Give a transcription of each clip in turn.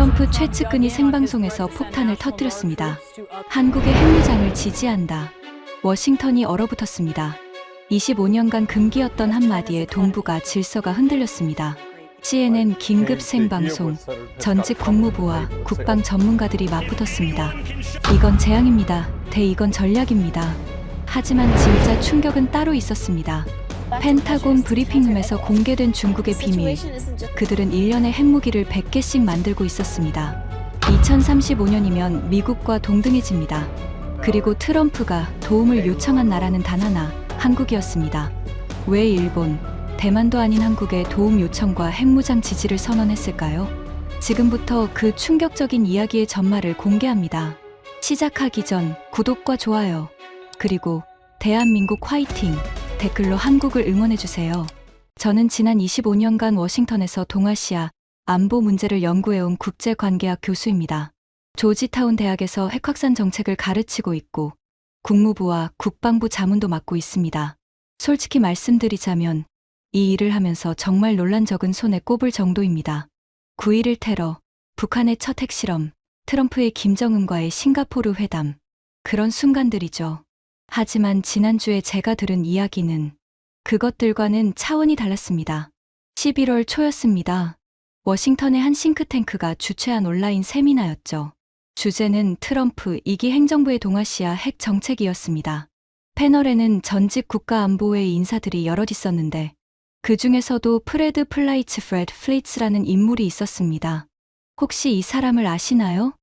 트럼프 최측근이 생방송에서 폭탄을 터뜨렸습니다. 한국의 핵무장을 지지한다. 워싱턴이 얼어붙었습니다. 25년간 금기였던 한마디에 동북아 질서가 흔들렸습니다. CNN 긴급 생방송, 전직 국무부와 국방 전문가들이 맞붙었습니다. 이건 재앙입니다. 이건 전략입니다. 하지만 진짜 충격은 따로 있었습니다. 펜타곤 브리핑룸에서 공개된 중국의 비밀. 그들은 1년에 핵무기를 100개씩 만들고 있었습니다. 2035년이면 미국과 동등해집니다. 그리고 트럼프가 도움을 요청한 나라는 단 하나, 한국이었습니다. 왜 일본, 대만도 아닌 한국의 도움 요청과 핵무장 지지를 선언했을까요? 지금부터 그 충격적인 이야기의 전말을 공개합니다. 시작하기 전 구독과 좋아요, 그리고 대한민국 화이팅! 댓글로 한국을 응원해주세요. 저는 지난 25년간 워싱턴에서 동아시아 안보 문제를 연구해온 국제관계학 교수입니다. 조지타운 대학에서 핵확산 정책을 가르치고 있고 국무부와 국방부 자문도 맡고 있습니다. 솔직히 말씀드리자면 이 일을 하면서 정말 놀란 적은 손에 꼽을 정도입니다. 9.11 테러, 북한의 첫 핵실험, 트럼프의 김정은과의 싱가포르 회담, 그런 순간들이죠. 하지만 지난주에 제가 들은 이야기는 그것들과는 차원이 달랐습니다. 11월 초였습니다. 워싱턴의 한 싱크탱크가 주최한 온라인 세미나였죠. 주제는 트럼프 2기 행정부의 동아시아 핵 정책이었습니다. 패널에는 전직 국가안보회 인사들이 여럿 있었는데 그 중에서도 프레드 플리츠라는 인물이 있었습니다. 혹시 이 사람을 아시나요?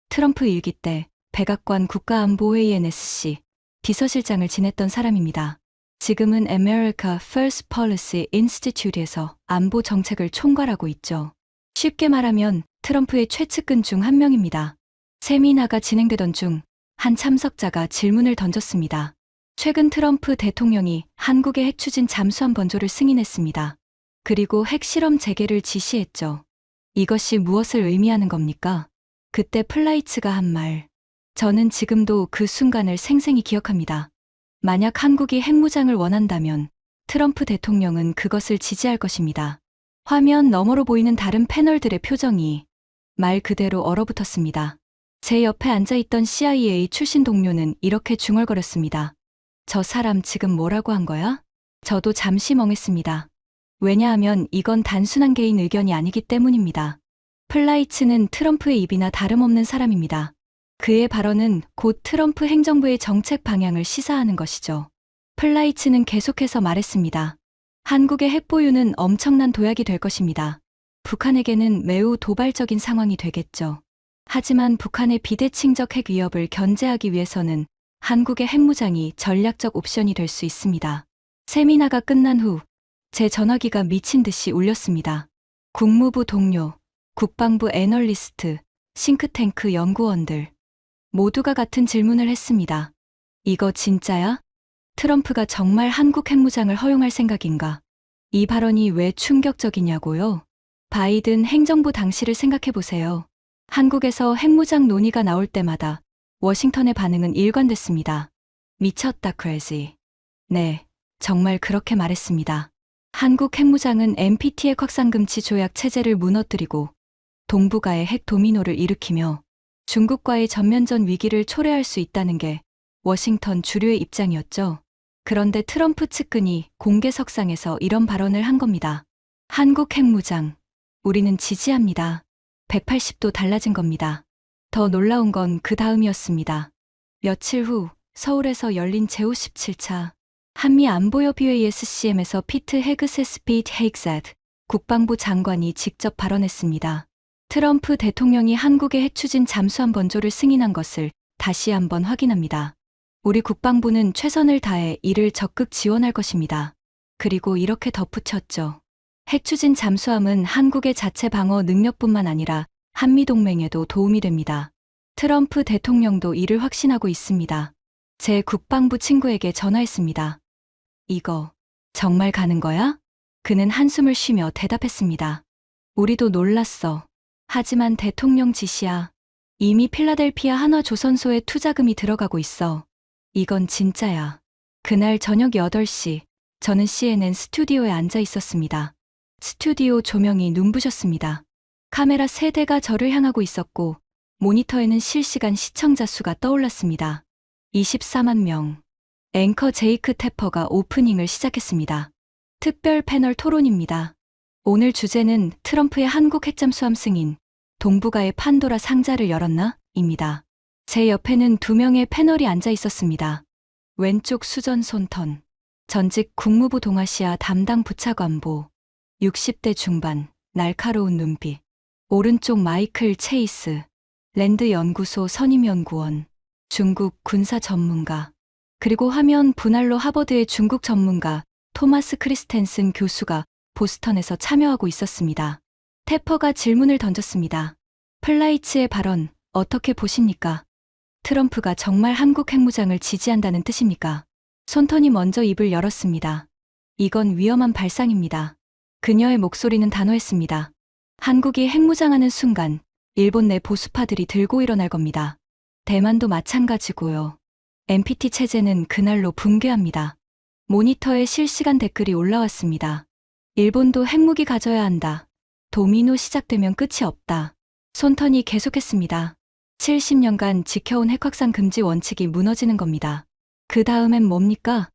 트럼프 1기 때 백악관 국가안보회의 NSC 비서실장을 지냈던 사람입니다. 지금은 America First Policy Institute에서 안보 정책을 총괄하고 있죠. 쉽게 말하면 트럼프의 최측근 중 한 명입니다. 세미나가 진행되던 중 한 참석자가 질문을 던졌습니다. 최근 트럼프 대통령이 한국의 핵추진 잠수함 번조를 승인했습니다. 그리고 핵실험 재개를 지시했죠. 이것이 무엇을 의미하는 겁니까? 그때 플라이츠가 한 말. 저는 지금도 그 순간을 생생히 기억합니다. 만약 한국이 핵무장을 원한다면 트럼프 대통령은 그것을 지지할 것입니다. 화면 너머로 보이는 다른 패널들의 표정이 말 그대로 얼어붙었습니다. 제 옆에 앉아있던 CIA 출신 동료는 이렇게 중얼거렸습니다. 저 사람 지금 뭐라고 한 거야? 저도 잠시 멍했습니다. 왜냐하면 이건 단순한 개인 의견이 아니기 때문입니다. 플라이츠는 트럼프의 입이나 다름없는 사람입니다. 그의 발언은 곧 트럼프 행정부의 정책 방향을 시사하는 것이죠. 플라이츠는 계속해서 말했습니다. 한국의 핵보유는 엄청난 도약이 될 것입니다. 북한에게는 매우 도발적인 상황이 되겠죠. 하지만 북한의 비대칭적 핵 위협을 견제하기 위해서는 한국의 핵무장이 전략적 옵션이 될 수 있습니다. 세미나가 끝난 후 제 전화기가 미친 듯이 울렸습니다. 국무부 동료, 국방부 애널리스트, 싱크탱크 연구원들 모두가 같은 질문을 했습니다. 이거 진짜야? 트럼프가 정말 한국 핵무장을 허용할 생각인가? 이 발언이 왜 충격적이냐고요? 바이든 행정부 당시를 생각해보세요. 한국에서 핵무장 논의가 나올 때마다 워싱턴의 반응은 일관됐습니다. 미쳤다, crazy. 네, 정말 그렇게 말했습니다. 한국 핵무장은 NPT 핵 확산 금지 조약 체제를 무너뜨리고 동북아의 핵 도미노를 일으키며 중국과의 전면전 위기를 초래할 수 있다는 게 워싱턴 주류의 입장이었죠. 그런데 트럼프 측근이 공개석상에서 이런 발언을 한 겁니다. 한국 핵무장, 우리는 지지합니다. 180도 달라진 겁니다. 더 놀라운 건 그 다음이었습니다. 며칠 후 서울에서 열린 제57차 한미안보협의회 SCM에서 피트 헤그세스피트 헤익사드 국방부 장관이 직접 발언했습니다. 트럼프 대통령이 한국의 핵추진 잠수함 번조를 승인한 것을 다시 한번 확인합니다. 우리 국방부는 최선을 다해 이를 적극 지원할 것입니다. 그리고 이렇게 덧붙였죠. 핵추진 잠수함은 한국의 자체 방어 능력뿐만 아니라 한미동맹에도 도움이 됩니다. 트럼프 대통령도 이를 확신하고 있습니다. 제 국방부 친구에게 전화했습니다. 이거 정말 가는 거야? 그는 한숨을 쉬며 대답했습니다. 우리도 놀랐어. 하지만 대통령 지시야. 이미 필라델피아 한화조선소에 투자금이 들어가고 있어. 이건 진짜야. 그날 저녁 8시, 저는 CNN 스튜디오에 앉아 있었습니다. 스튜디오 조명이 눈부셨습니다. 카메라 3대가 저를 향하고 있었고 모니터에는 실시간 시청자 수가 떠올랐습니다. 24만 명. 앵커 제이크 태퍼가 오프닝을 시작했습니다. 특별 패널 토론입니다. 오늘 주제는 트럼프의 한국 핵잠수함 승인, 동북아의 판도라 상자를 열었나? 입니다. 제 옆에는 2명의 패널이 앉아 있었습니다. 왼쪽 수전 손턴, 전직 국무부 동아시아 담당 부차관보, 60대 중반, 날카로운 눈빛. 오른쪽 마이클 체이스, 랜드 연구소 선임연구원, 중국 군사 전문가. 그리고 화면 분할로 하버드의 중국 전문가 토마스 크리스텐슨 교수가 보스턴에서 참여하고 있었습니다. 태퍼가 질문을 던졌습니다. 플라이츠의 발언 어떻게 보십니까? 트럼프가 정말 한국 핵무장을 지지한다는 뜻입니까? 손턴이 먼저 입을 열었습니다. 이건 위험한 발상입니다. 그녀의 목소리는 단호했습니다. 한국이 핵무장하는 순간 일본 내 보수파들이 들고 일어날 겁니다. 대만도 마찬가지고요. NPT 체제는 그날로 붕괴합니다. 모니터에 실시간 댓글이 올라왔습니다. 일본도 핵무기 가져야 한다. 도미노 시작되면 끝이 없다. 손턴이 계속했습니다. 70년간 지켜온 핵확산 금지 원칙이 무너지는 겁니다. 그 다음엔 뭡니까?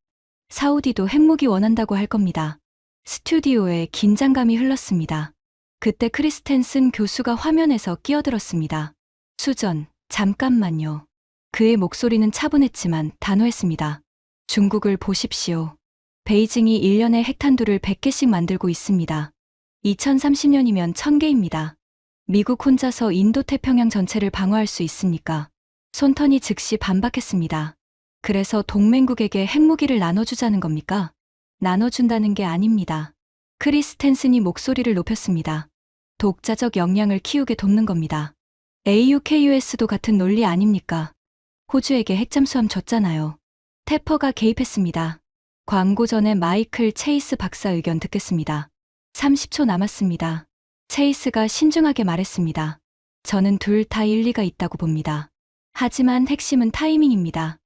사우디도 핵무기 원한다고 할 겁니다. 스튜디오에 긴장감이 흘렀습니다. 그때 크리스텐슨 교수가 화면에서 끼어들었습니다. 수전, 잠깐만요. 그의 목소리는 차분했지만 단호했습니다. 중국을 보십시오. 베이징이 1년에 핵탄두를 100개씩 만들고 있습니다. 2030년이면 1000개입니다. 미국 혼자서 인도태평양 전체를 방어할 수 있습니까? 손턴이 즉시 반박했습니다. 그래서 동맹국에게 핵무기를 나눠주자는 겁니까? 나눠준다는 게 아닙니다. 크리스텐슨이 목소리를 높였습니다. 독자적 역량을 키우게 돕는 겁니다. AUKUS도 같은 논리 아닙니까? 호주에게 핵잠수함 줬잖아요. 태퍼가 개입했습니다. 광고 전에 마이클 체이스 박사 의견 듣겠습니다. 30초 남았습니다. 체이스가 신중하게 말했습니다. 저는 둘 다 일리가 있다고 봅니다. 하지만 핵심은 타이밍입니다.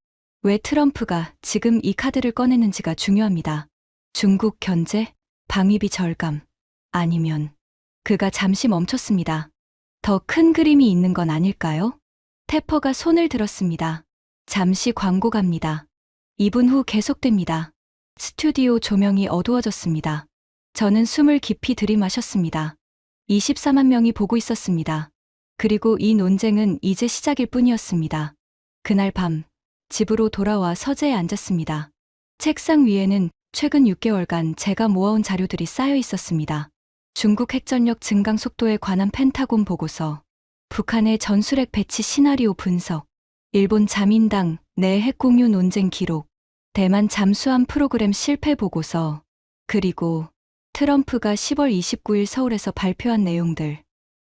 왜 트럼프가 지금 이 카드를 꺼내는지가 중요합니다. 중국 견제, 방위비 절감, 아니면 그가 잠시 멈췄습니다. 더 큰 그림이 있는 건 아닐까요? 태퍼가 손을 들었습니다. 잠시 광고 갑니다. 2분 후 계속됩니다. 스튜디오 조명이 어두워졌습니다. 저는 숨을 깊이 들이마셨습니다. 24만 명이 보고 있었습니다. 그리고 이 논쟁은 이제 시작일 뿐이었습니다. 그날 밤, 집으로 돌아와 서재에 앉았습니다. 책상 위에는 최근 6개월간 제가 모아온 자료들이 쌓여 있었습니다. 중국 핵전력 증강 속도에 관한 펜타곤 보고서, 북한의 전술핵 배치 시나리오 분석, 일본 자민당 내 핵공유 논쟁 기록, 대만 잠수함 프로그램 실패 보고서, 그리고 트럼프가 10월 29일 서울에서 발표한 내용들.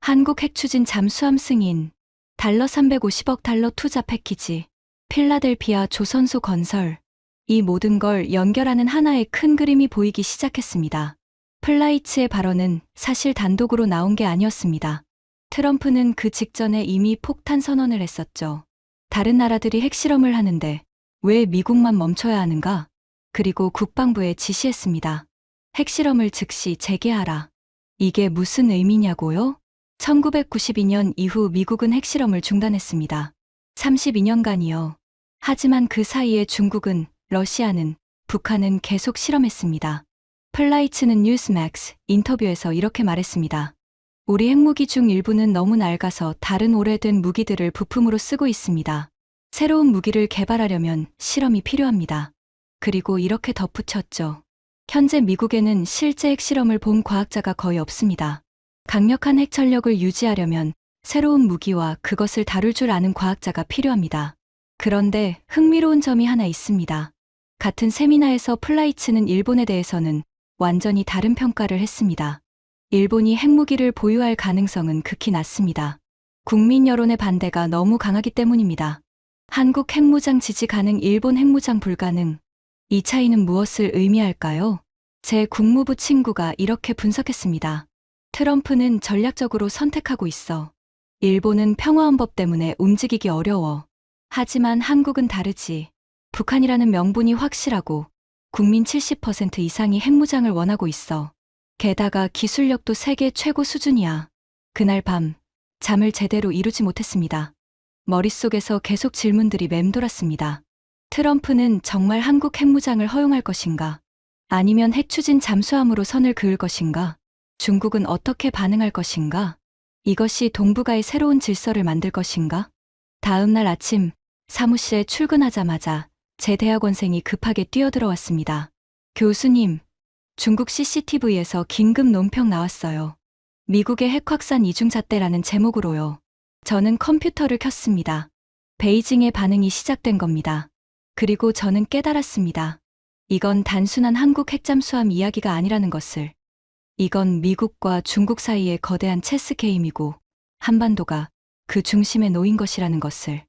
한국 핵추진 잠수함 승인, 달러 350억 달러 투자 패키지, 필라델피아 조선소 건설. 이 모든 걸 연결하는 하나의 큰 그림이 보이기 시작했습니다. 플라이츠의 발언은 사실 단독으로 나온 게 아니었습니다. 트럼프는 그 직전에 이미 폭탄 선언을 했었죠. 다른 나라들이 핵실험을 하는데 왜 미국만 멈춰야 하는가? 그리고 국방부에 지시했습니다. 핵실험을 즉시 재개하라. 이게 무슨 의미냐고요? 1992년 이후 미국은 핵실험을 중단했습니다. 32년간이요. 하지만 그 사이에 중국은, 러시아는, 북한은 계속 실험했습니다. 플라이츠는 뉴스맥스 인터뷰에서 이렇게 말했습니다. 우리 핵무기 중 일부는 너무 낡아서 다른 오래된 무기들을 부품으로 쓰고 있습니다. 새로운 무기를 개발하려면 실험이 필요합니다. 그리고 이렇게 덧붙였죠. 현재 미국에는 실제 핵실험을 본 과학자가 거의 없습니다. 강력한 핵전력을 유지하려면 새로운 무기와 그것을 다룰 줄 아는 과학자가 필요합니다. 그런데 흥미로운 점이 하나 있습니다. 같은 세미나에서 플라이츠는 일본에 대해서는 완전히 다른 평가를 했습니다. 일본이 핵무기를 보유할 가능성은 극히 낮습니다. 국민 여론의 반대가 너무 강하기 때문입니다. 한국 핵무장 지지 가능, 일본 핵무장 불가능. 이 차이는 무엇을 의미할까요? 제 국무부 친구가 이렇게 분석했습니다. 트럼프는 전략적으로 선택하고 있어. 일본은 평화헌법 때문에 움직이기 어려워. 하지만 한국은 다르지. 북한이라는 명분이 확실하고 국민 70% 이상이 핵무장을 원하고 있어. 게다가 기술력도 세계 최고 수준이야. 그날 밤 잠을 제대로 이루지 못했습니다. 머릿속에서 계속 질문들이 맴돌았습니다. 트럼프는 정말 한국 핵무장을 허용할 것인가? 아니면 핵추진 잠수함으로 선을 그을 것인가? 중국은 어떻게 반응할 것인가? 이것이 동북아의 새로운 질서를 만들 것인가? 다음 날 아침 사무실에 출근하자마자 제 대학원생이 급하게 뛰어들어왔습니다. 교수님, 중국 CCTV에서 긴급 논평 나왔어요. 미국의 핵 확산 이중잣대라는 제목으로요. 저는 컴퓨터를 켰습니다. 베이징의 반응이 시작된 겁니다. 그리고 저는 깨달았습니다. 이건 단순한 한국 핵잠수함 이야기가 아니라는 것을. 이건 미국과 중국 사이의 거대한 체스 게임이고 한반도가 그 중심에 놓인 것이라는 것을.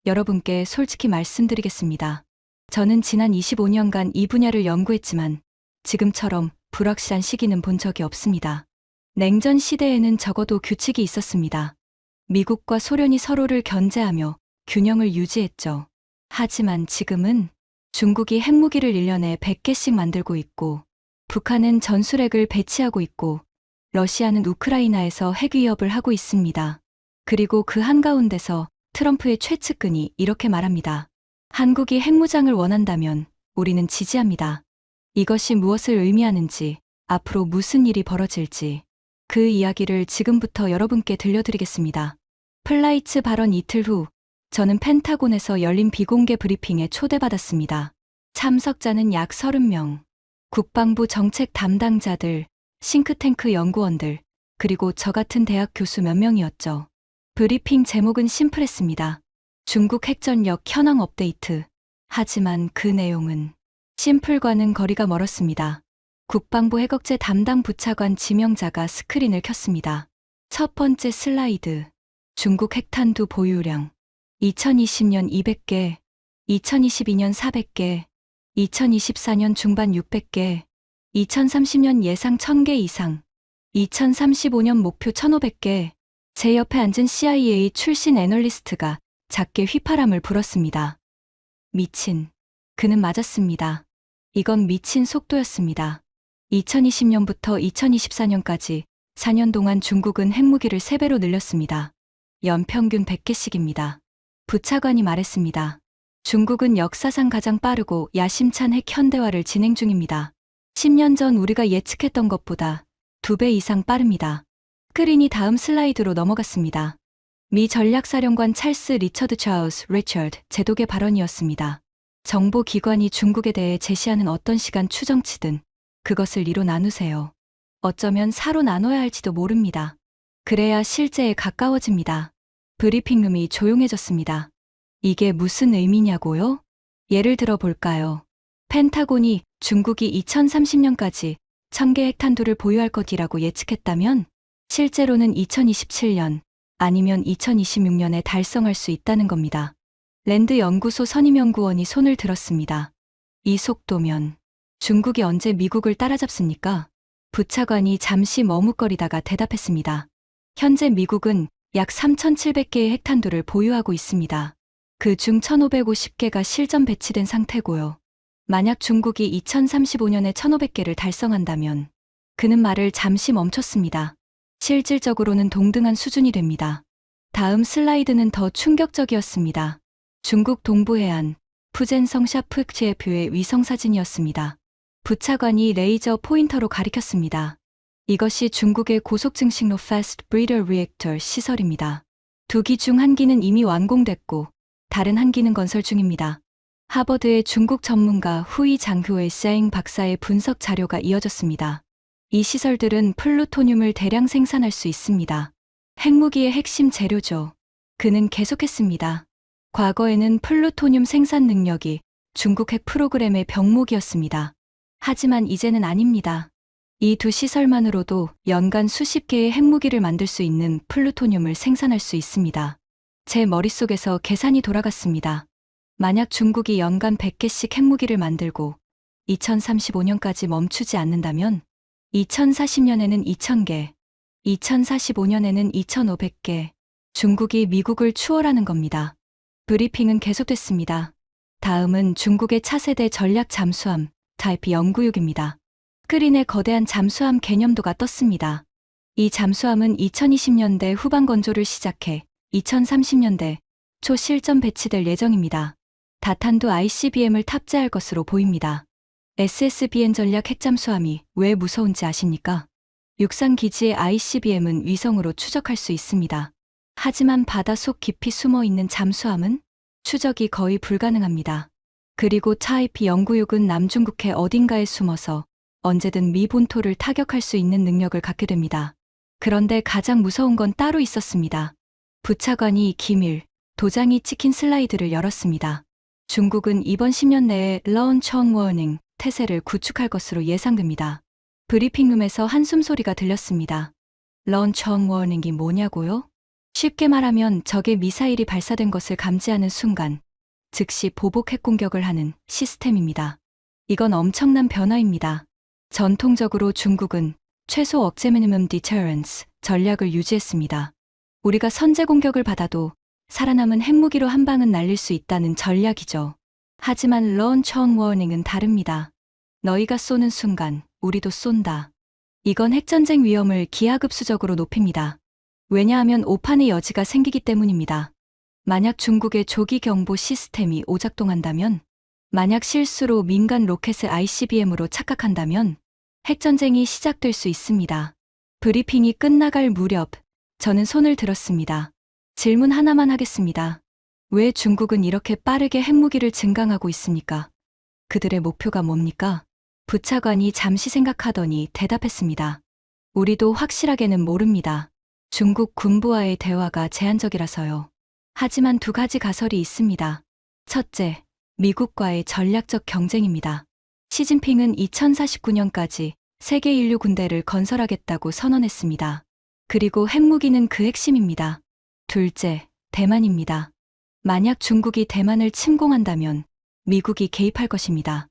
여러분께 솔직히 말씀드리겠습니다. 저는 지난 25년간 이 분야를 연구했지만 지금처럼 불확실한 시기는 본 적이 없습니다. 냉전 시대에는 적어도 규칙이 있었습니다. 미국과 소련이 서로를 견제하며 균형을 유지했죠. 하지만 지금은 중국이 핵무기를 1년에 100개씩 만들고 있고 북한은 전술핵을 배치하고 있고 러시아는 우크라이나에서 핵 위협을 하고 있습니다. 그리고 그 한가운데서 트럼프의 최측근이 이렇게 말합니다. 한국이 핵무장을 원한다면 우리는 지지합니다. 이것이 무엇을 의미하는지, 앞으로 무슨 일이 벌어질지 그 이야기를 지금부터 여러분께 들려드리겠습니다. 플라이츠 발언 이틀 후 저는 펜타곤에서 열린 비공개 브리핑에 초대받았습니다. 참석자는 약 30명, 국방부 정책 담당자들, 싱크탱크 연구원들, 그리고 저 같은 대학 교수 몇 명이었죠. 브리핑 제목은 심플했습니다. 중국 핵전력 현황 업데이트. 하지만 그 내용은 심플과는 거리가 멀었습니다. 국방부 핵억제 담당 부차관 지명자가 스크린을 켰습니다. 첫 번째 슬라이드. 중국 핵탄두 보유량. 2020년 200개, 2022년 400개, 2024년 중반 600개, 2030년 예상 1000개 이상, 2035년 목표 1500개. 제 옆에 앉은 CIA 출신 애널리스트가 작게 휘파람을 불었습니다. 미친. 그는 맞았습니다. 이건 미친 속도였습니다. 2020년부터 2024년까지 4년 동안 중국은 핵무기를 3배로 늘렸습니다. 연평균 100개씩입니다. 부차관이 말했습니다. 중국은 역사상 가장 빠르고 야심찬 핵 현대화를 진행 중입니다. 10년 전 우리가 예측했던 것보다 2배 이상 빠릅니다. 스크린이 다음 슬라이드로 넘어갔습니다. 미 전략사령관 찰스 리처드 차우스 리처드 제독의 발언이었습니다. 정보기관이 중국에 대해 제시하는 어떤 시간 추정치든 그것을 2로 나누세요. 어쩌면 4로 나눠야 할지도 모릅니다. 그래야 실제에 가까워집니다. 브리핑룸이 조용해졌습니다. 이게 무슨 의미냐고요? 예를 들어 볼까요? 펜타곤이 중국이 2030년까지 1000개 핵탄두를 보유할 것이라고 예측했다면 실제로는 2027년 아니면 2026년에 달성할 수 있다는 겁니다. 랜드 연구소 선임연구원이 손을 들었습니다. 이 속도면 중국이 언제 미국을 따라잡습니까? 부차관이 잠시 머뭇거리다가 대답했습니다. 현재 미국은 약 3,700개의 핵탄두를 보유하고 있습니다. 그중 1,550개가 실전 배치된 상태고요. 만약 중국이 2035년에 1,500개를 달성한다면 그는 말을 잠시 멈췄습니다. 실질적으로는 동등한 수준이 됩니다. 다음 슬라이드는 더 충격적이었습니다. 중국 동부해안 푸젠성 샤프크제표의 위성사진이었습니다. 부차관이 레이저 포인터로 가리켰습니다. 이것이 중국의 고속증식로 Fast Breeder Reactor 시설입니다. 2기 중 1기는 이미 완공됐고 다른 1기는 건설 중입니다. 하버드의 중국 전문가 후이 장효의 샤잉 박사의 분석 자료가 이어졌습니다. 이 시설들은 플루토늄을 대량 생산할 수 있습니다. 핵무기의 핵심 재료죠. 그는 계속했습니다. 과거에는 플루토늄 생산 능력이 중국 핵 프로그램의 병목이었습니다. 하지만 이제는 아닙니다. 이 2 시설만으로도 연간 수십 개의 핵무기를 만들 수 있는 플루토늄을 생산할 수 있습니다. 제 머릿속에서 계산이 돌아갔습니다. 만약 중국이 연간 100개씩 핵무기를 만들고 2035년까지 멈추지 않는다면 2040년에는 2000개, 2045년에는 2500개, 중국이 미국을 추월하는 겁니다. 브리핑은 계속됐습니다. 다음은 중국의 차세대 전략 잠수함 타이프 연구육입니다. 스크린에 거대한 잠수함 개념도가 떴습니다. 이 잠수함은 2020년대 후반 건조를 시작해 2030년대 초 실전 배치될 예정입니다. 다탄두 ICBM을 탑재할 것으로 보입니다. SSBN 전략 핵잠수함이 왜 무서운지 아십니까? 육상 기지의 ICBM은 위성으로 추적할 수 있습니다. 하지만 바닷속 깊이 숨어 있는 잠수함은 추적이 거의 불가능합니다. 그리고 차이피 영구육은 남중국해 어딘가에 숨어서 언제든 미 본토를 타격할 수 있는 능력을 갖게 됩니다. 그런데 가장 무서운 건 따로 있었습니다. 부차관이 기밀 도장이 찍힌 슬라이드를 열었습니다. 중국은 이번 10년 내에 런청 워닝 태세를 구축할 것으로 예상됩니다. 브리핑룸에서 한숨 소리가 들렸습니다. 런청 워닝이 뭐냐고요? 쉽게 말하면 적의 미사일이 발사된 것을 감지하는 순간 즉시 보복 핵 공격을 하는 시스템입니다. 이건 엄청난 변화입니다. 전통적으로 중국은 최소 억제 미니멈 디터런스 전략을 유지했습니다. 우리가 선제 공격을 받아도 살아남은 핵무기로 한 방은 날릴 수 있다는 전략이죠. 하지만 런청 워닝은 다릅니다. 너희가 쏘는 순간 우리도 쏜다. 이건 핵전쟁 위험을 기하급수적으로 높입니다. 왜냐하면 오판의 여지가 생기기 때문입니다. 만약 중국의 조기 경보 시스템이 오작동한다면, 만약 실수로 민간 로켓을 ICBM으로 착각한다면 핵전쟁이 시작될 수 있습니다. 브리핑이 끝나갈 무렵 저는 손을 들었습니다. 질문 하나만 하겠습니다. 왜 중국은 이렇게 빠르게 핵무기를 증강하고 있습니까? 그들의 목표가 뭡니까? 부차관이 잠시 생각하더니 대답했습니다. 우리도 확실하게는 모릅니다. 중국 군부와의 대화가 제한적이라서요. 하지만 두 가지 가설이 있습니다. 첫째, 미국과의 전략적 경쟁입니다. 시진핑은 2049년까지 세계 인류 군대를 건설하겠다고 선언했습니다. 그리고 핵무기는 그 핵심입니다. 둘째, 대만입니다. 만약 중국이 대만을 침공한다면 미국이 개입할 것입니다.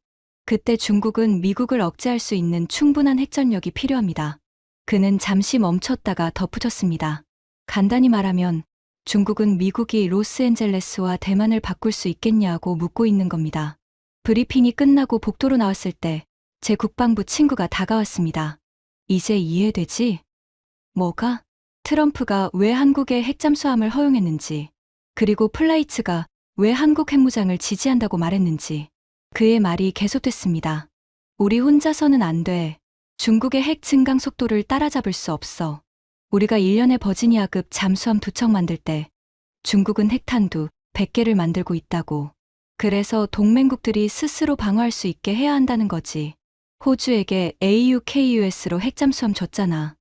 그때 중국은 미국을 억제할 수 있는 충분한 핵전력이 필요합니다. 그는 잠시 멈췄다가 덧붙였습니다. 간단히 말하면 중국은 미국이 로스앤젤레스와 대만을 바꿀 수 있겠냐고 묻고 있는 겁니다. 브리핑이 끝나고 복도로 나왔을 때 제 국방부 친구가 다가왔습니다. 이제 이해되지? 뭐가? 트럼프가 왜 한국의 핵잠수함을 허용했는지, 그리고 플라이츠가 왜 한국 핵무장을 지지한다고 말했는지. 그의 말이 계속됐습니다. 우리 혼자서는 안 돼. 중국의 핵 증강 속도를 따라잡을 수 없어. 우리가 1년에 버지니아급 잠수함 2척 만들 때 중국은 핵탄두 100개를 만들고 있다고. 그래서 동맹국들이 스스로 방어할 수 있게 해야 한다는 거지. 호주에게 AUKUS로 핵잠수함 줬잖아.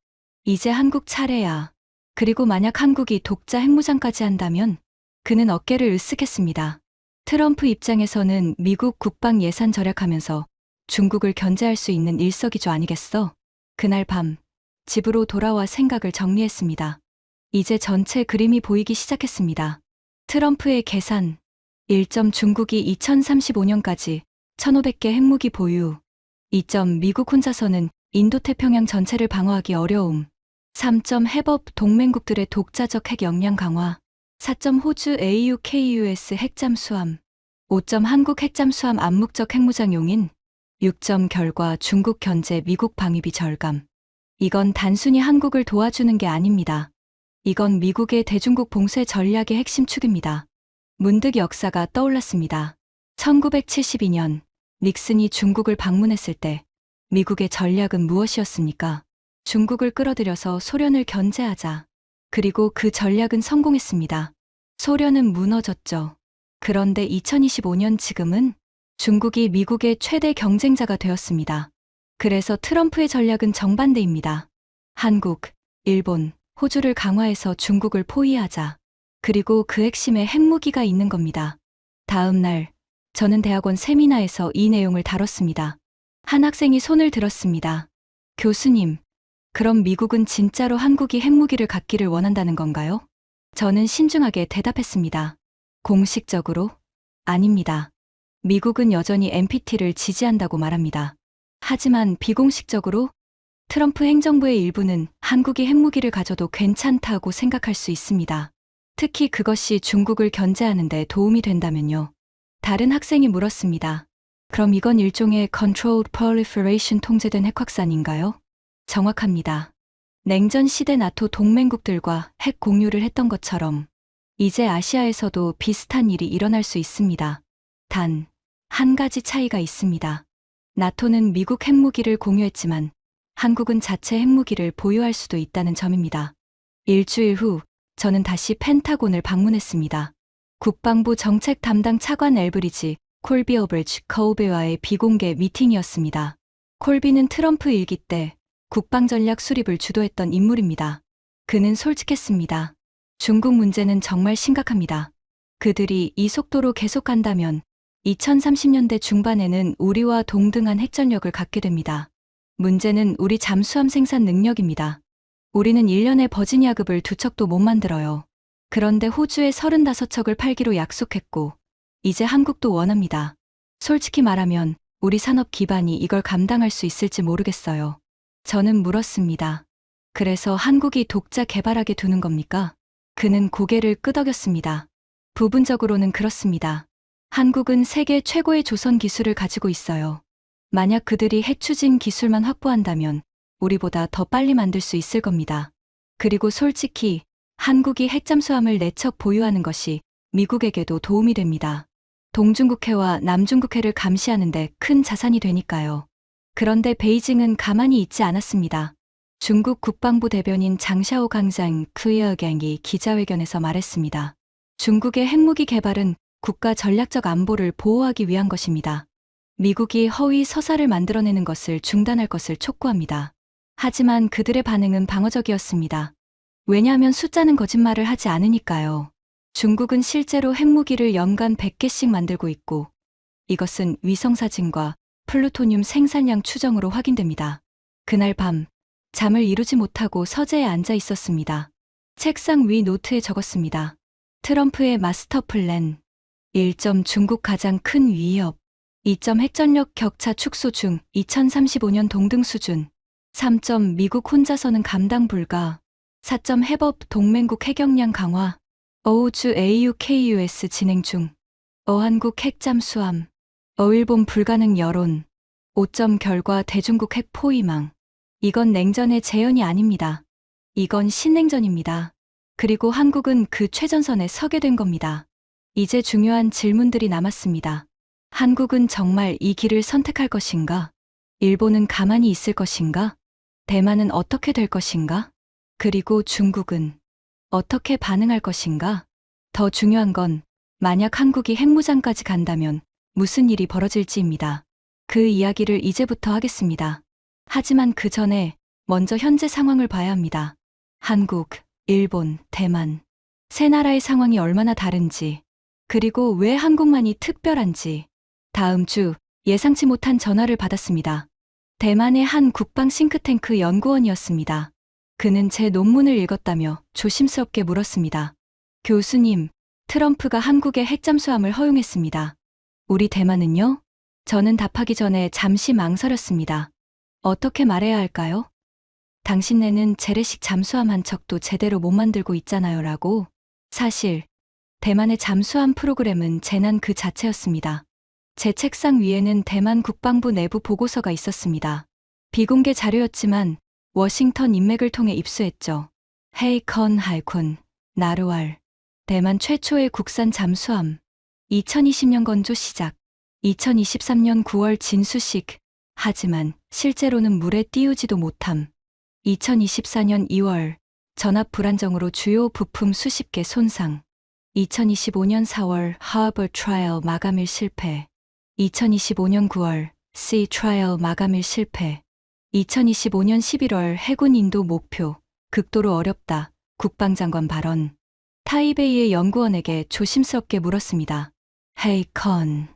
이제 한국 차례야. 그리고 만약 한국이 독자 핵무장까지 한다면 그는 어깨를 으쓱했습니다. 트럼프 입장에서는 미국 국방 예산 절약하면서 중국을 견제할 수 있는 일석이조 아니겠어? 그날 밤 집으로 돌아와 생각을 정리했습니다. 이제 전체 그림이 보이기 시작했습니다. 트럼프의 계산 1점 중국이 2035년까지 1500개 핵무기 보유. 2점 미국 혼자서는 인도태평양 전체를 방어하기 어려움. 3점 해법 동맹국들의 독자적 핵 역량 강화. 4점 호주 AUKUS 핵잠수함. 5점 한국 핵잠수함 암묵적 핵무장 용인. 6점 결과 중국 견제 미국 방위비 절감. 이건 단순히 한국을 도와주는 게 아닙니다. 이건 미국의 대중국 봉쇄 전략의 핵심 축입니다. 문득 역사가 떠올랐습니다. 1972년 닉슨이 중국을 방문했을 때 미국의 전략은 무엇이었습니까? 중국을 끌어들여서 소련을 견제하자. 그리고 그 전략은 성공했습니다. 소련은 무너졌죠. 그런데 2025년 지금은 중국이 미국의 최대 경쟁자가 되었습니다. 그래서 트럼프의 전략은 정반대입니다. 한국, 일본, 호주를 강화해서 중국을 포위하자. 그리고 그 핵심에 핵무기가 있는 겁니다. 다음 날 저는 대학원 세미나에서 이 내용을 다뤘습니다. 한 학생이 손을 들었습니다. 교수님, 그럼 미국은 진짜로 한국이 핵무기를 갖기를 원한다는 건가요? 저는 신중하게 대답했습니다. 공식적으로? 아닙니다. 미국은 여전히 NPT를 지지한다고 말합니다. 하지만 비공식적으로 트럼프 행정부의 일부는 한국이 핵무기를 가져도 괜찮다고 생각할 수 있습니다. 특히 그것이 중국을 견제하는 데 도움이 된다면요. 다른 학생이 물었습니다. 그럼 이건 일종의 Controlled Proliferation 통제된 핵확산인가요? 정확합니다. 냉전 시대 나토 동맹국들과 핵 공유를 했던 것처럼 이제 아시아에서도 비슷한 일이 일어날 수 있습니다. 단, 한 가지 차이가 있습니다. 나토는 미국 핵무기를 공유했지만 한국은 자체 핵무기를 보유할 수도 있다는 점입니다. 일주일 후 저는 다시 펜타곤을 방문했습니다. 국방부 정책 담당 차관 엘브리지 콜비 어브리지 커우베와의 비공개 미팅이었습니다. 콜비는 트럼프 일기 때 국방전략 수립을 주도했던 인물입니다. 그는 솔직했습니다. 중국 문제는 정말 심각합니다. 그들이 이 속도로 계속 간다면 2030년대 중반에는 우리와 동등한 핵전력을 갖게 됩니다. 문제는 우리 잠수함 생산 능력입니다. 우리는 1년에 버지니아급을 2척도 못 만들어요. 그런데 호주에 35척을 팔기로 약속했고 이제 한국도 원합니다. 솔직히 말하면 우리 산업 기반이 이걸 감당할 수 있을지 모르겠어요. 저는 물었습니다. 그래서 한국이 독자 개발하게 두는 겁니까? 그는 고개를 끄덕였습니다. 부분적으로는 그렇습니다. 한국은 세계 최고의 조선 기술을 가지고 있어요. 만약 그들이 핵 추진 기술만 확보한다면 우리보다 더 빨리 만들 수 있을 겁니다. 그리고 솔직히 한국이 핵잠수함을 4척 보유하는 것이 미국에게도 도움이 됩니다. 동중국해와 남중국해를 감시하는 데 큰 자산이 되니까요. 그런데 베이징은 가만히 있지 않았습니다. 중국 국방부 대변인 장샤오 강장 크이어갱이 기자회견에서 말했습니다. 중국의 핵무기 개발은 국가 전략적 안보를 보호하기 위한 것입니다. 미국이 허위 서사를 만들어내는 것을 중단할 것을 촉구합니다. 하지만 그들의 반응은 방어적이었습니다. 왜냐하면 숫자는 거짓말을 하지 않으니까요. 중국은 실제로 핵무기를 연간 100개씩 만들고 있고 이것은 위성사진과 플루토늄 생산량 추정으로 확인됩니다. 그날 밤 잠을 이루지 못하고 서재에 앉아 있었습니다. 책상 위 노트에 적었습니다. 트럼프의 마스터 플랜 1점 중국 가장 큰 위협 2점 핵전력 격차 축소 중 2035년 동등 수준 3점 미국 혼자서는 감당 불가 4점 해법 동맹국 핵역량 강화 어우주 AUKUS 진행 중 어한국 핵잠수함 어일본 불가능 여론 5점 결과 대중국 핵 포위망 이건 냉전의 재현이 아닙니다. 이건 신냉전입니다. 그리고 한국은 그 최전선에 서게 된 겁니다. 이제 중요한 질문들이 남았습니다. 한국은 정말 이 길을 선택할 것인가? 일본은 가만히 있을 것인가? 대만은 어떻게 될 것인가? 그리고 중국은 어떻게 반응할 것인가? 더 중요한 건 만약 한국이 핵무장까지 간다면 무슨 일이 벌어질지입니다. 그 이야기를 이제부터 하겠습니다. 하지만 그 전에 먼저 현재 상황을 봐야 합니다. 한국, 일본, 대만. 세 나라의 상황이 얼마나 다른지, 그리고 왜 한국만이 특별한지. 다음 주 예상치 못한 전화를 받았습니다. 대만의 한 국방 싱크탱크 연구원이었습니다. 그는 제 논문을 읽었다며 조심스럽게 물었습니다. 교수님, 트럼프가 한국의 핵잠수함을 허용했습니다. 우리 대만은요? 저는 답하기 전에 잠시 망설였습니다. 어떻게 말해야 할까요? 당신네는 재래식 잠수함 한 척도 제대로 못 만들고 있잖아요 라고. 사실 대만의 잠수함 프로그램은 재난 그 자체였습니다. 제 책상 위에는 대만 국방부 내부 보고서가 있었습니다. 비공개 자료였지만 워싱턴 인맥을 통해 입수했죠. 헤이컨 하이콘, 나르왈. 대만 최초의 국산 잠수함. 2020년 건조 시작. 2023년 9월 진수식. 하지만 실제로는 물에 띄우지도 못함. 2024년 2월 전압 불안정으로 주요 부품 수십 개 손상. 2025년 4월 하버 트라이얼 마감일 실패. 2025년 9월 C 트라이얼 마감일 실패. 2025년 11월 해군 인도 목표. 극도로 어렵다. 국방장관 발언. 타이베이의 연구원에게 조심스럽게 물었습니다. 헤이 컨,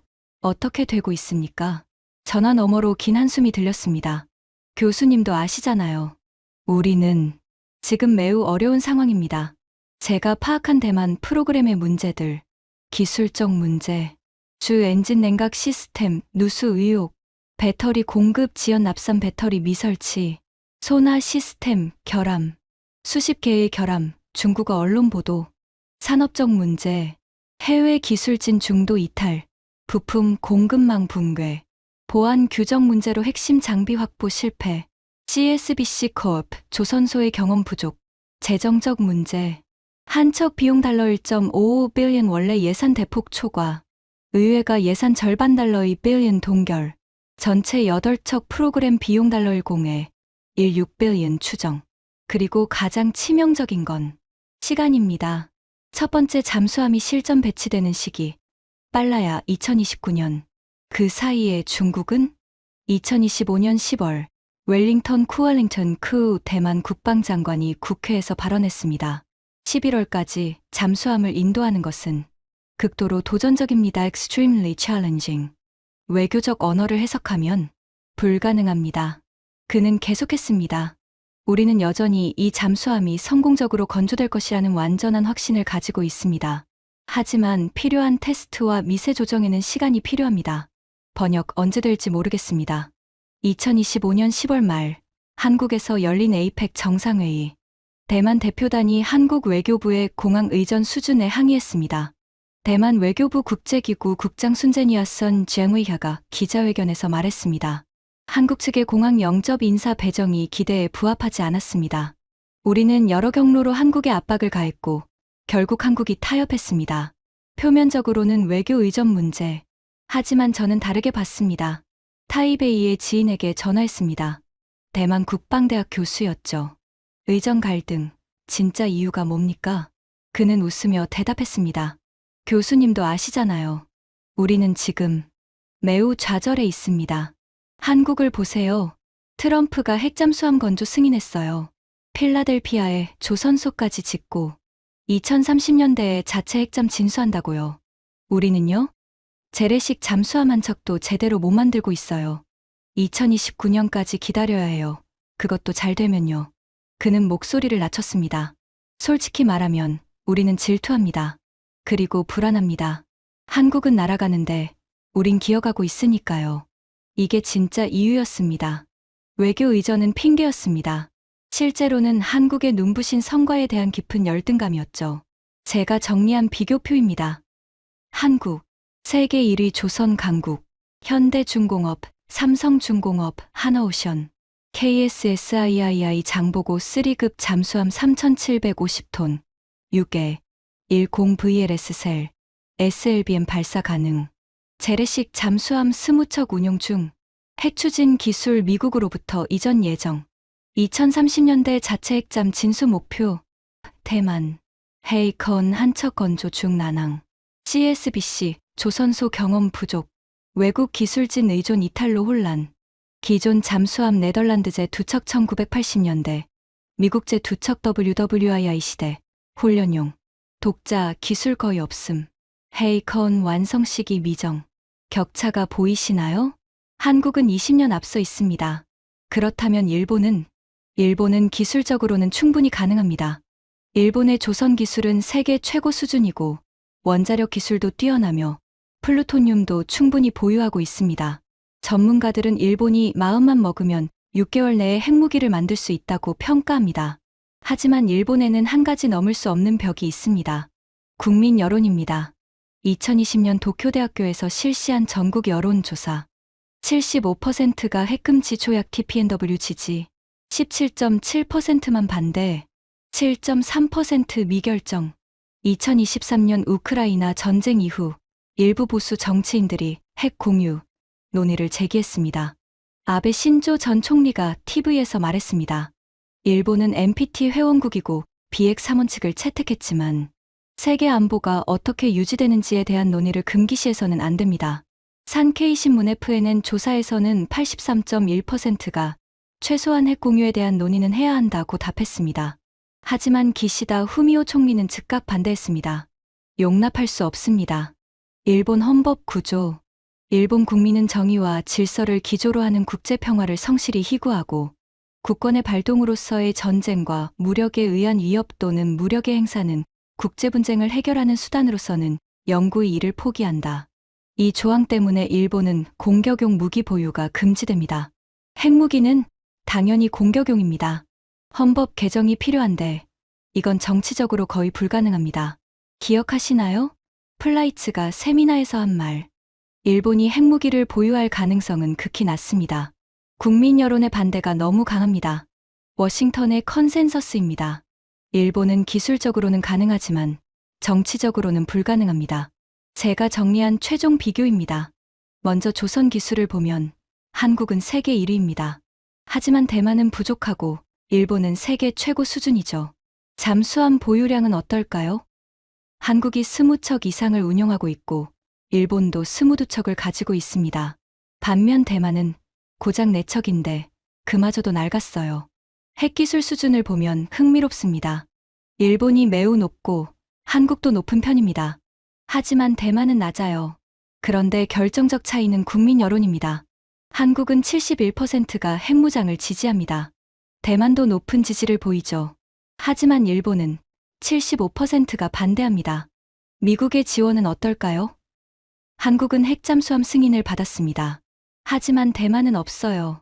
어떻게 되고 있습니까? 전화 너머로 긴 한숨이 들렸습니다. 교수님도 아시잖아요. 우리는 지금 매우 어려운 상황입니다. 제가 파악한 대만 프로그램의 문제들, 기술적 문제, 주 엔진 냉각 시스템, 누수 의혹, 배터리 공급 지연 납산 배터리 미설치, 소나 시스템 결함, 수십 개의 결함, 중국어 언론 보도, 산업적 문제, 해외 기술진 중도 이탈, 부품 공급망 붕괴, 보안 규정 문제로 핵심 장비 확보 실패, CSBC 코업, 조선소의 경험 부족, 재정적 문제, 한척 비용 달러 1.55 빌리언 원래 예산 대폭 초과, 의회가 예산 절반 달러 2 빌리언 동결, 전체 8척 프로그램 비용 달러 10에 16 빌리언 추정. 그리고 가장 치명적인 건 시간입니다. 첫 번째 잠수함이 실전 배치되는 시기, 빨라야 2029년. 그 사이에 중국은 2025년 10월 웰링턴 쿠얼링턴 크 대만 국방장관이 국회에서 발언했습니다. 11월까지 잠수함을 인도하는 것은 극도로 도전적입니다. extremely challenging. 외교적 언어를 해석하면 불가능합니다. 그는 계속했습니다. 우리는 여전히 이 잠수함이 성공적으로 건조될 것이라는 완전한 확신을 가지고 있습니다. 하지만 필요한 테스트와 미세 조정에는 시간이 필요합니다. 번역 언제 될지 모르겠습니다. 2025년 10월 말 한국에서 열린 에이펙 정상회의. 대만 대표단이 한국 외교부의 공항 의전 수준에 항의했습니다. 대만 외교부 국제기구 국장 순제니아선 쟁의하가 기자회견에서 말했습니다. 한국 측의 공항 영접 인사 배정이 기대에 부합하지 않았습니다. 우리는 여러 경로로 한국에 압박을 가했고 결국 한국이 타협했습니다. 표면적으로는 외교 의전 문제. 하지만 저는 다르게 봤습니다. 타이베이의 지인에게 전화했습니다. 대만 국방대학 교수였죠. 의전 갈등, 진짜 이유가 뭡니까? 그는 웃으며 대답했습니다. 교수님도 아시잖아요. 우리는 지금 매우 좌절해 있습니다. 한국을 보세요. 트럼프가 핵잠수함 건조 승인했어요. 필라델피아에 조선소까지 짓고 2030년대에 자체 핵잠 진수한다고요. 우리는요? 재래식 잠수함 한 척도 제대로 못 만들고 있어요. 2029년까지 기다려야 해요. 그것도 잘 되면요. 그는 목소리를 낮췄습니다. 솔직히 말하면 우리는 질투합니다. 그리고 불안합니다. 한국은 날아가는데 우린 기어가고 있으니까요. 이게 진짜 이유였습니다. 외교 의전은 핑계였습니다. 실제로는 한국의 눈부신 성과에 대한 깊은 열등감이었죠. 제가 정리한 비교표입니다. 한국, 세계 1위 조선 강국, 현대중공업, 삼성중공업, 하나오션, KSSIII 장보고 3급 잠수함 3,750톤, 6개, 10VLS 셀, SLBM 발사 가능, 재래식 잠수함 20척 운용 중, 핵추진 기술 미국으로부터 이전 예정, 2030년대 자체 핵잠 진수 목표, 대만, 헤이컨 한척 건조 중 난항, CSBC, 조선소 경험 부족, 외국 기술진 의존 이탈로 혼란, 기존 잠수함 네덜란드제 2척 1980년대, 미국제 2척 WWII 시대, 훈련용, 독자 기술 거의 없음, 헤이컨 완성 시기 미정, 격차가 보이시나요? 한국은 20년 앞서 있습니다. 그렇다면 일본은 기술적으로는 충분히 가능합니다. 일본의 조선 기술은 세계 최고 수준이고 원자력 기술도 뛰어나며 플루토늄도 충분히 보유하고 있습니다. 전문가들은 일본이 마음만 먹으면 6개월 내에 핵무기를 만들 수 있다고 평가합니다. 하지만 일본에는 한 가지 넘을 수 없는 벽이 있습니다. 국민 여론입니다. 2020년 도쿄대학교에서 실시한 전국 여론조사. 75%가 핵금지 조약 TPNW 지지, 17.7%만 반대, 7.3% 미결정. 2023년 우크라이나 전쟁 이후 일부 보수 정치인들이 핵 공유 논의를 제기했습니다. 아베 신조 전 총리가 TV에서 말했습니다. 일본은 NPT 회원국이고 비핵 3원칙을 채택했지만 세계 안보가 어떻게 유지되는지에 대한 논의를 금기시해서는 안 됩니다. 산케이신문 FNN 조사에서는 83.1%가 최소한 핵 공유에 대한 논의는 해야 한다고 답했습니다. 하지만 기시다 후미오 총리는 즉각 반대했습니다. 용납할 수 없습니다. 일본 헌법 구조. 일본 국민은 정의와 질서를 기조로 하는 국제 평화를 성실히 희구하고 국권의 발동으로서의 전쟁과 무력에 의한 위협 또는 무력의 행사는 국제 분쟁을 해결하는 수단으로서는 영구히 이를 포기한다. 이 조항 때문에 일본은 공격용 무기 보유가 금지됩니다. 핵무기는 당연히 공격용입니다. 헌법 개정이 필요한데 이건 정치적으로 거의 불가능합니다. 기억하시나요? 플라이츠가 세미나에서 한 말. 일본이 핵무기를 보유할 가능성은 극히 낮습니다. 국민 여론의 반대가 너무 강합니다. 워싱턴의 컨센서스입니다. 일본은 기술적으로는 가능하지만 정치적으로는 불가능합니다. 제가 정리한 최종 비교입니다. 먼저 조선 기술을 보면 한국은 세계 1위입니다. 하지만 대만은 부족하고 일본은 세계 최고 수준이죠. 잠수함 보유량은 어떨까요? 한국이 20척 이상을 운용하고 있고 일본도 22척을 가지고 있습니다. 반면 대만은 고작 4척인데 그마저도 낡았어요. 핵기술 수준을 보면 흥미롭습니다. 일본이 매우 높고 한국도 높은 편입니다. 하지만 대만은 낮아요. 그런데 결정적 차이는 국민 여론입니다. 한국은 71%가 핵무장을 지지합니다. 대만도 높은 지지를 보이죠. 하지만 일본은 75%가 반대합니다. 미국의 지원은 어떨까요? 한국은 핵잠수함 승인을 받았습니다. 하지만 대만은 없어요.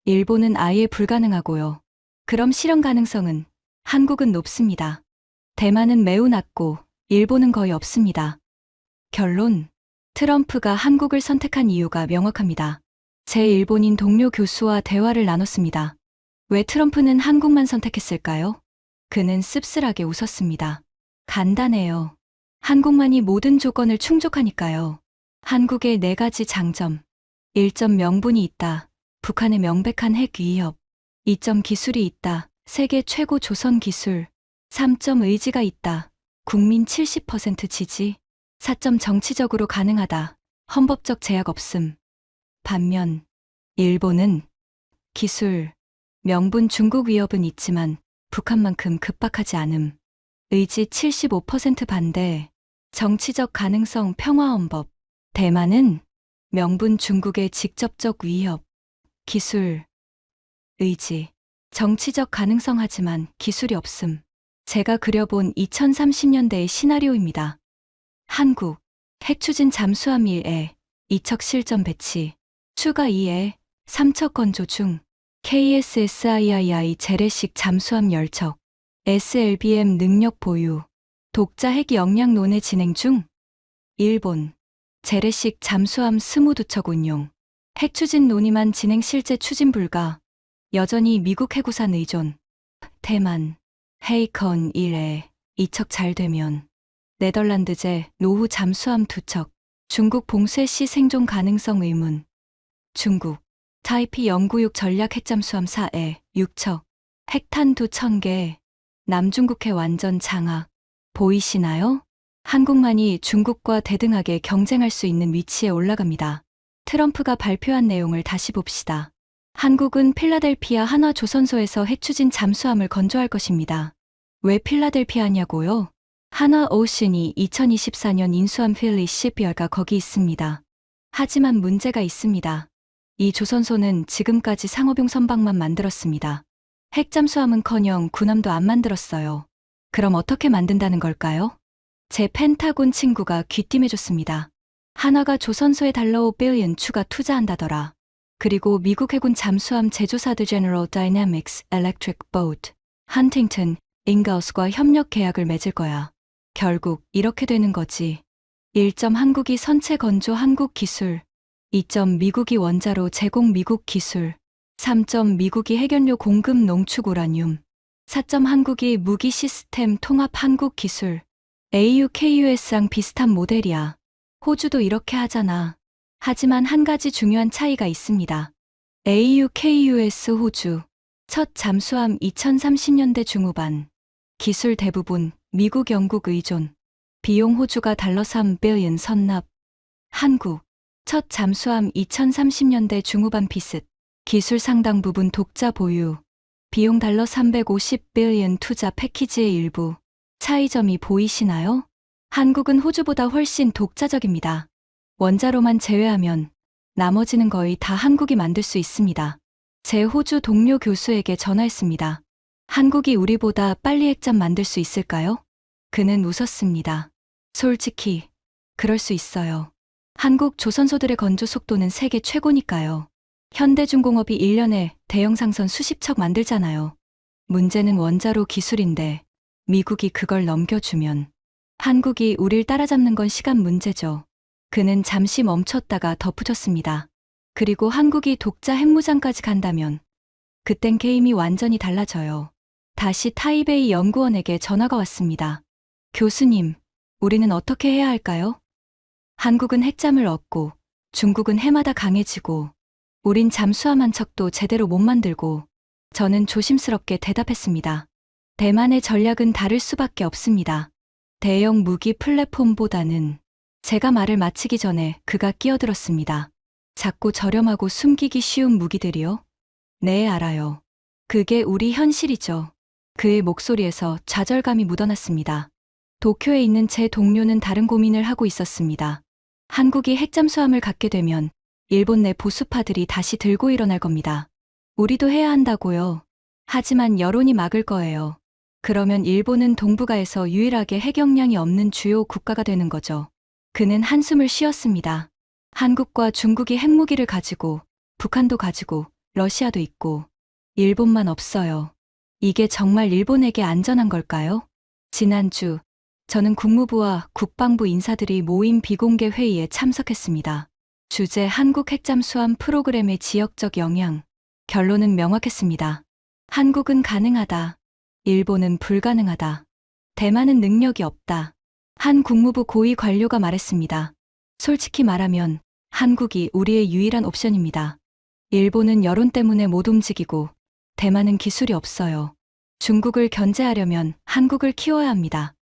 일본은 아예 불가능하고요. 그럼 실현 가능성은? 한국은 높습니다. 대만은 매우 낮고 일본은 거의 없습니다. 결론, 트럼프가 한국을 선택한 이유가 명확합니다. 제 일본인 동료 교수와 대화를 나눴습니다. 왜 트럼프는 한국만 선택했을까요? 그는 씁쓸하게 웃었습니다. 간단해요. 한국만이 모든 조건을 충족하니까요. 한국의 4가지 장점. 1점 명분이 있다. 북한의 명백한 핵 위협. 2점 기술이 있다. 세계 최고 조선 기술. 3점 의지가 있다. 국민 70% 지지. 4점 정치적으로 가능하다. 헌법적 제약 없음. 반면 일본은 기술, 명분 중국 위협은 있지만 북한만큼 급박하지 않음. 의지 75% 반대. 정치적 가능성 평화헌법. 대만은 명분 중국의 직접적 위협. 기술, 의지, 정치적 가능성 하지만 기술이 없음. 제가 그려본 2030년대의 시나리오입니다. 한국, 핵추진 잠수함 1에 2척 실전 배치. 추가 2에 3척 건조 중. KSSIII 재래식 잠수함 10척. SLBM 능력 보유. 독자 핵 역량 논의 진행 중. 일본, 재래식 잠수함 22척 운용. 핵 추진 논의만 진행 실제 추진 불가. 여전히 미국 해구산 의존. 대만, 헤이컨 1에 2척 잘 되면. 네덜란드제 노후 잠수함 2척. 중국 봉쇄 시 생존 가능성 의문. 중국, 타이피 영구육 전략 핵잠수함 4에 6척. 핵탄두 1000개. 남중국해 완전 장악. 보이시나요? 한국만이 중국과 대등하게 경쟁할 수 있는 위치에 올라갑니다. 트럼프가 발표한 내용을 다시 봅시다. 한국은 필라델피아 한화조선소에서 핵추진 잠수함을 건조할 것입니다. 왜 필라델피아냐고요? 한화오션이 2024년 인수한 필리 시피어가 거기 있습니다. 하지만 문제가 있습니다. 이 조선소는 지금까지 상업용 선박만 만들었습니다. 핵잠수함은커녕 군함도 안 만들었어요. 그럼 어떻게 만든다는 걸까요? 제 펜타곤 친구가 귀띔해줬습니다. 한화가 조선소에 달러 5빌리언 추가 투자한다더라. 그리고 미국 해군 잠수함 제조사들 제너럴 다이내믹스, 일렉트릭 보트, 헌팅턴, 인거스과 협력 계약을 맺을 거야. 결국 이렇게 되는 거지. 1점 한국이 선체 건조 한국 기술. 2점 미국이 원자로 제공 미국 기술. 3점 미국이 핵연료 공급 농축 우라늄. 4점 한국이 무기 시스템 통합 한국 기술. AUKUS랑 비슷한 모델이야. 호주도 이렇게 하잖아. 하지만 한 가지 중요한 차이가 있습니다. AUKUS 호주. 첫 잠수함 2030년대 중후반. 기술 대부분 미국 영국 의존. 비용 호주가 달러 3빌리언 선납. 한국. 첫 잠수함 2030년대 중후반 비슷. 기술 상당 부분 독자 보유. 비용 달러 350빌리언 투자 패키지의 일부. 차이점이 보이시나요? 한국은 호주보다 훨씬 독자적입니다. 원자로만 제외하면 나머지는 거의 다 한국이 만들 수 있습니다. 제 호주 동료 교수에게 전화했습니다. 한국이 우리보다 빨리 핵잠 만들 수 있을까요? 그는 웃었습니다. 솔직히 그럴 수 있어요. 한국 조선소들의 건조 속도는 세계 최고니까요. 현대중공업이 1년에 대형 상선 수십 척 만들잖아요. 문제는 원자로 기술인데 미국이 그걸 넘겨주면 한국이 우릴 따라잡는 건 시간 문제죠. 그는 잠시 멈췄다가 덧붙였습니다. 그리고 한국이 독자 핵무장까지 간다면 그땐 게임이 완전히 달라져요. 다시 타이베이 연구원에게 전화가 왔습니다. 교수님, 우리는 어떻게 해야 할까요? 한국은 핵잠을 얻고 중국은 해마다 강해지고 우린 잠수함 한 척도 제대로 못 만들고 저는 조심스럽게 대답했습니다. 대만의 전략은 다를 수밖에 없습니다. 대형 무기 플랫폼보다는 제가 말을 마치기 전에 그가 끼어들었습니다. 작고 저렴하고 숨기기 쉬운 무기들이요? 네, 알아요. 그게 우리 현실이죠. 그의 목소리에서 좌절감이 묻어났습니다. 도쿄에 있는 제 동료는 다른 고민을 하고 있었습니다. 한국이 핵잠수함을 갖게 되면 일본 내 보수파들이 다시 들고 일어날 겁니다. 우리도 해야 한다고요. 하지만 여론이 막을 거예요. 그러면 일본은 동북아에서 유일하게 핵역량이 없는 주요 국가가 되는 거죠. 그는 한숨을 쉬었습니다. 한국과 중국이 핵무기를 가지고 북한도 가지고 러시아도 있고 일본만 없어요. 이게 정말 일본에게 안전한 걸까요? 지난주 저는 국무부와 국방부 인사들이 모인 비공개 회의에 참석했습니다. 주제 한국 핵잠수함 프로그램의 지역적 영향. 결론은 명확했습니다. 한국은 가능하다. 일본은 불가능하다. 대만은 능력이 없다. 한 국무부 고위 관료가 말했습니다. 솔직히 말하면 한국이 우리의 유일한 옵션입니다. 일본은 여론 때문에 못 움직이고 대만은 기술이 없어요. 중국을 견제하려면 한국을 키워야 합니다.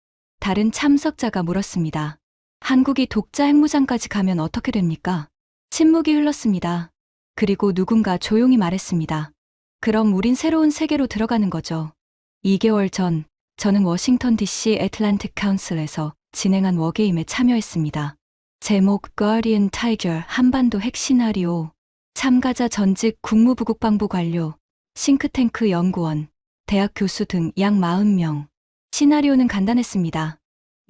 다른 참석자가 물었습니다. 한국이 독자 핵무장까지 가면 어떻게 됩니까? 침묵이 흘렀습니다. 그리고 누군가 조용히 말했습니다. 그럼 우린 새로운 세계로 들어가는 거죠. 2개월 전 저는 워싱턴 DC 애틀랜틱 카운슬에서 진행한 워게임에 참여했습니다. 제목 Guardian Tiger 한반도 핵 시나리오. 참가자 전직 국무부 국방부 관료, 싱크탱크 연구원, 대학 교수 등 약 40명. 시나리오는 간단했습니다.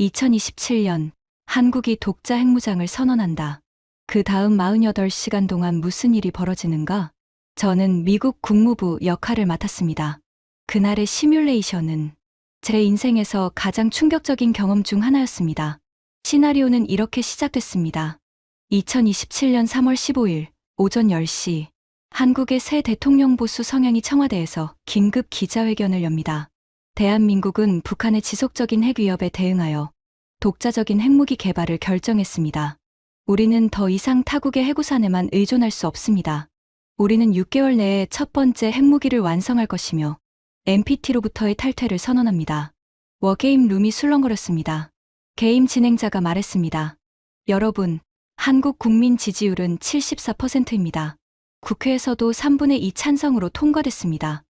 2027년 한국이 독자 핵무장을 선언한다. 그 다음 48시간 동안 무슨 일이 벌어지는가? 저는 미국 국무부 역할을 맡았습니다. 그날의 시뮬레이션은 제 인생에서 가장 충격적인 경험 중 하나였습니다. 시나리오는 이렇게 시작됐습니다. 2027년 3월 15일 오전 10시 한국의 새 대통령 보수 성향이 청와대에서 긴급 기자회견을 엽니다. 대한민국은 북한의 지속적인 핵 위협에 대응하여 독자적인 핵무기 개발을 결정했습니다. 우리는 더 이상 타국의 해구산에만 의존할 수 없습니다. 우리는 6개월 내에 첫 번째 핵무기를 완성할 것이며 NPT로부터의 탈퇴를 선언합니다. 워게임 룸이 술렁거렸습니다. 게임 진행자가 말했습니다. 여러분, 한국 국민 지지율은 74%입니다. 국회에서도 3분의 2 찬성으로 통과됐습니다.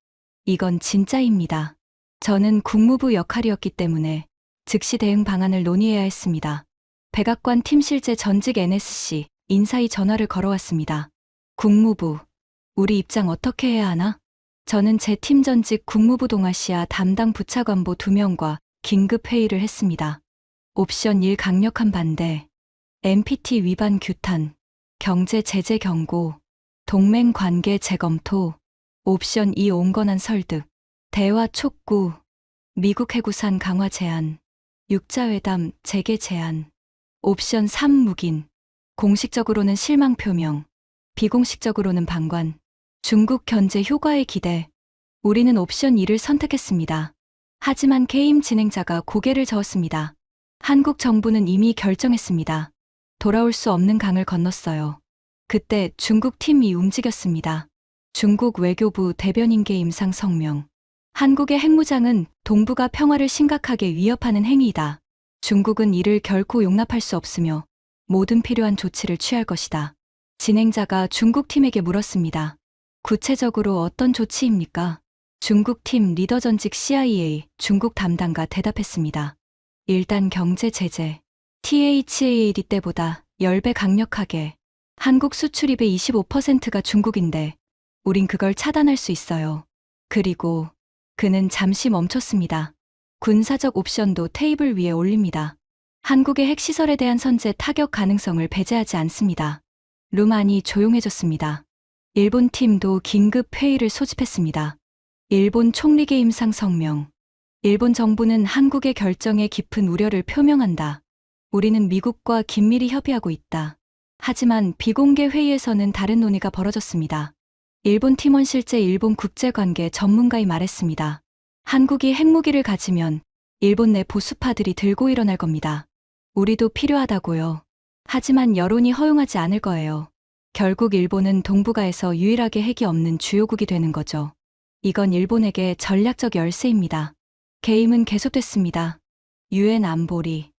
이건 진짜입니다. 저는 국무부 역할이었기 때문에 즉시 대응 방안을 논의해야 했습니다. 백악관 팀실재 전직 NSC 인사이 전화를 걸어왔습니다. 국무부, 우리 입장 어떻게 해야 하나? 저는 제 팀 전직 국무부 동아시아 담당 부차관보 2명과 긴급 회의를 했습니다. 옵션 1 강력한 반대, NPT 위반 규탄, 경제 제재 경고, 동맹 관계 재검토, 옵션 2 온건한 설득, 대화 촉구, 미국 해구산 강화 제한, 육자회담 재개 제한, 옵션 3 묵인, 공식적으로는 실망 표명, 비공식적으로는 방관, 중국 견제 효과에 기대. 우리는 옵션 2를 선택했습니다. 하지만 게임 진행자가 고개를 저었습니다. 한국 정부는 이미 결정했습니다. 돌아올 수 없는 강을 건넜어요. 그때 중국 팀이 움직였습니다. 중국 외교부 대변인계 임상 성명. 한국의 핵무장은 동북아 평화를 심각하게 위협하는 행위이다. 중국은 이를 결코 용납할 수 없으며 모든 필요한 조치를 취할 것이다. 진행자가 중국 팀에게 물었습니다. 구체적으로 어떤 조치입니까? 중국 팀 리더 전직 CIA 중국 담당가 대답했습니다. 일단 경제 제재. THAAD 때보다 10배 강력하게. 한국 수출입의 25%가 중국인데 우린 그걸 차단할 수 있어요. 그리고 그는 잠시 멈췄습니다. 군사적 옵션도 테이블 위에 올립니다. 한국의 핵시설에 대한 선제 타격 가능성을 배제하지 않습니다. 룸 안이 조용해졌습니다. 일본 팀도 긴급 회의를 소집했습니다. 일본 총리계 임상 성명. 일본 정부는 한국의 결정에 깊은 우려를 표명한다. 우리는 미국과 긴밀히 협의하고 있다. 하지만 비공개 회의에서는 다른 논의가 벌어졌습니다. 일본 팀원 실제 일본 국제관계 전문가이 말했습니다. 한국이 핵무기를 가지면 일본 내 보수파들이 들고 일어날 겁니다. 우리도 필요하다고요. 하지만 여론이 허용하지 않을 거예요. 결국 일본은 동북아에서 유일하게 핵이 없는 주요국이 되는 거죠. 이건 일본에게 전략적 열세입니다. 게임은 계속됐습니다. 유엔 안보리,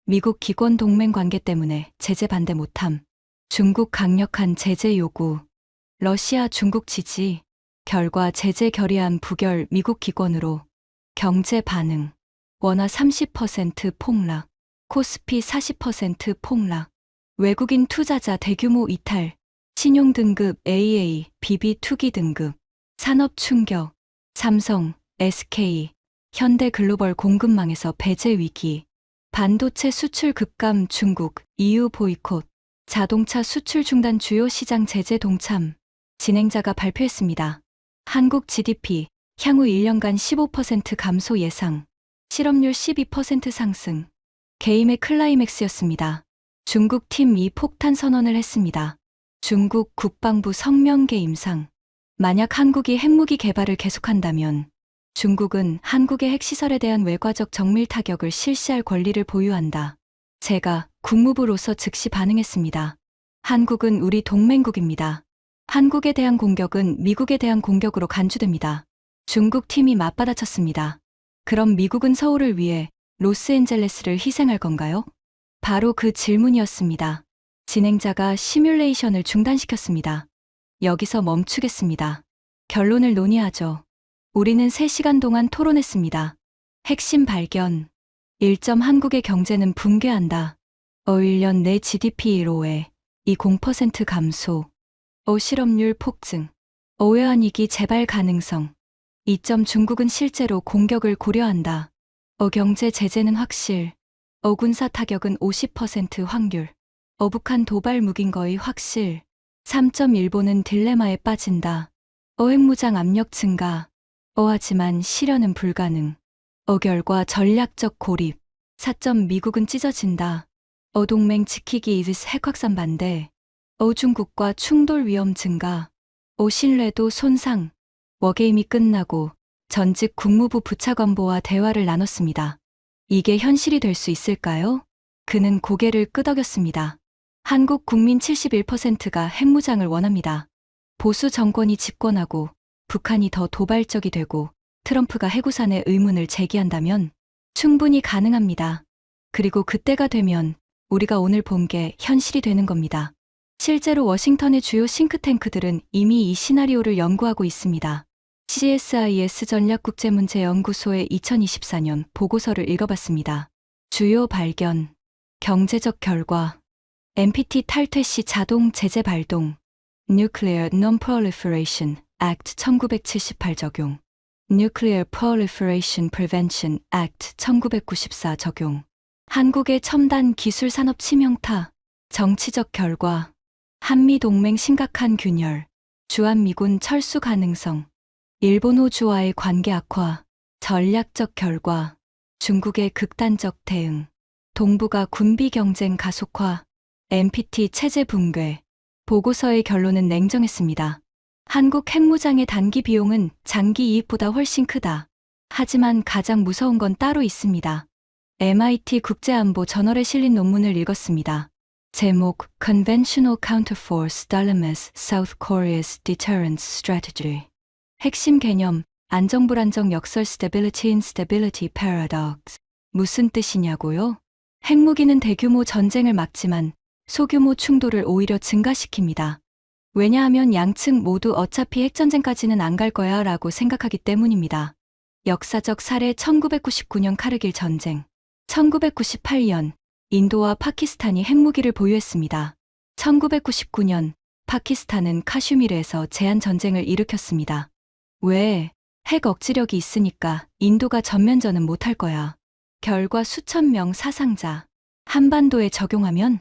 미국 기권 동맹 관계 때문에 제재 반대 못함, 중국 강력한 제재 요구, 러시아 중국 지지, 결과 제재 결의안 부결 미국 기권으로 경제 반응, 원화 30% 폭락, 코스피 40% 폭락, 외국인 투자자 대규모 이탈, 신용 등급 AA, BB 투기 등급, 산업 충격, 삼성, SK, 현대 글로벌 공급망에서 배제 위기, 반도체 수출 급감 중국, EU 보이콧, 자동차 수출 중단 주요 시장 제재 동참, 진행자가 발표했습니다. 한국 GDP, 향후 1년간 15% 감소 예상, 실업률 12% 상승, 게임의 클라이맥스였습니다. 중국 팀이 폭탄 선언을 했습니다. 중국 국방부 성명 개임상, 만약 한국이 핵무기 개발을 계속한다면 중국은 한국의 핵시설에 대한 외과적 정밀 타격을 실시할 권리를 보유한다. 제가 국무부로서 즉시 반응했습니다. 한국은 우리 동맹국입니다. 한국에 대한 공격은 미국에 대한 공격으로 간주됩니다. 중국 팀이 맞받아쳤습니다. 그럼 미국은 서울을 위해 로스앤젤레스를 희생할 건가요? 바로 그 질문이었습니다. 진행자가 시뮬레이션을 중단시켰습니다. 여기서 멈추겠습니다. 결론을 논의하죠. 우리는 3시간 동안 토론했습니다. 핵심 발견. 1점 한국의 경제는 붕괴한다. 1년 내 GDP 1호에 20% 감소. 실업률 폭증. 외환위기 재발 가능성. 2점 중국은 실제로 공격을 고려한다. 경제 제재는 확실. 군사 타격은 50% 확률. 북한 도발 무긴거의 확실. 3점 일본은 딜레마에 빠진다. 핵무장 압력 증가. 하지만 실현은 불가능. 결과 전략적 고립. 4점 미국은 찢어진다. 동맹 지키기 이즈 핵 확산 반대. 중국과 충돌 위험 증가. 신뢰도 손상. 워게임이 끝나고 전직 국무부 부차관보와 대화를 나눴습니다. 이게 현실이 될 수 있을까요? 그는 고개를 끄덕였습니다. 한국 국민 71%가 핵무장을 원합니다. 보수 정권이 집권하고 북한이 더 도발적이 되고 트럼프가 핵우산의 의문을 제기한다면 충분히 가능합니다. 그리고 그때가 되면 우리가 오늘 본 게 현실이 되는 겁니다. 실제로 워싱턴의 주요 싱크탱크들은 이미 이 시나리오를 연구하고 있습니다. CSIS 전략국제문제연구소의 2024년 보고서를 읽어봤습니다. 주요 발견, 경제적 결과, NPT 탈퇴 시 자동 제재 발동, Nuclear Non-Proliferation Act 1978 적용, Nuclear Proliferation Prevention Act 1994 적용, 한국의 첨단 기술 산업 치명타, 정치적 결과, 한미동맹 심각한 균열, 주한미군 철수 가능성, 일본 호주와의 관계 악화, 전략적 결과, 중국의 극단적 대응, 동북아 군비 경쟁 가속화, NPT 체제 붕괴. 보고서의 결론은 냉정했습니다. 한국 핵무장의 단기 비용은 장기 이익보다 훨씬 크다. 하지만 가장 무서운 건 따로 있습니다. MIT 국제안보 저널에 실린 논문을 읽었습니다. 제목 Conventional Counterforce Dilemmas South Korea's Deterrence Strategy. 핵심 개념, 안정불안정 역설 Stability Instability Paradox. 무슨 뜻이냐고요? 핵무기는 대규모 전쟁을 막지만 소규모 충돌을 오히려 증가시킵니다. 왜냐하면 양측 모두 어차피 핵전쟁까지는 안 갈 거야 라고 생각하기 때문입니다. 역사적 사례 1999년 카르길 전쟁. 1998년 인도와 파키스탄이 핵무기를 보유했습니다. 1999년 파키스탄은 카슈미르에서 제한 전쟁을 일으켰습니다. 왜? 핵 억지력이 있으니까 인도가 전면전은 못할 거야. 결과 수천 명 사상자. 한반도에 적용하면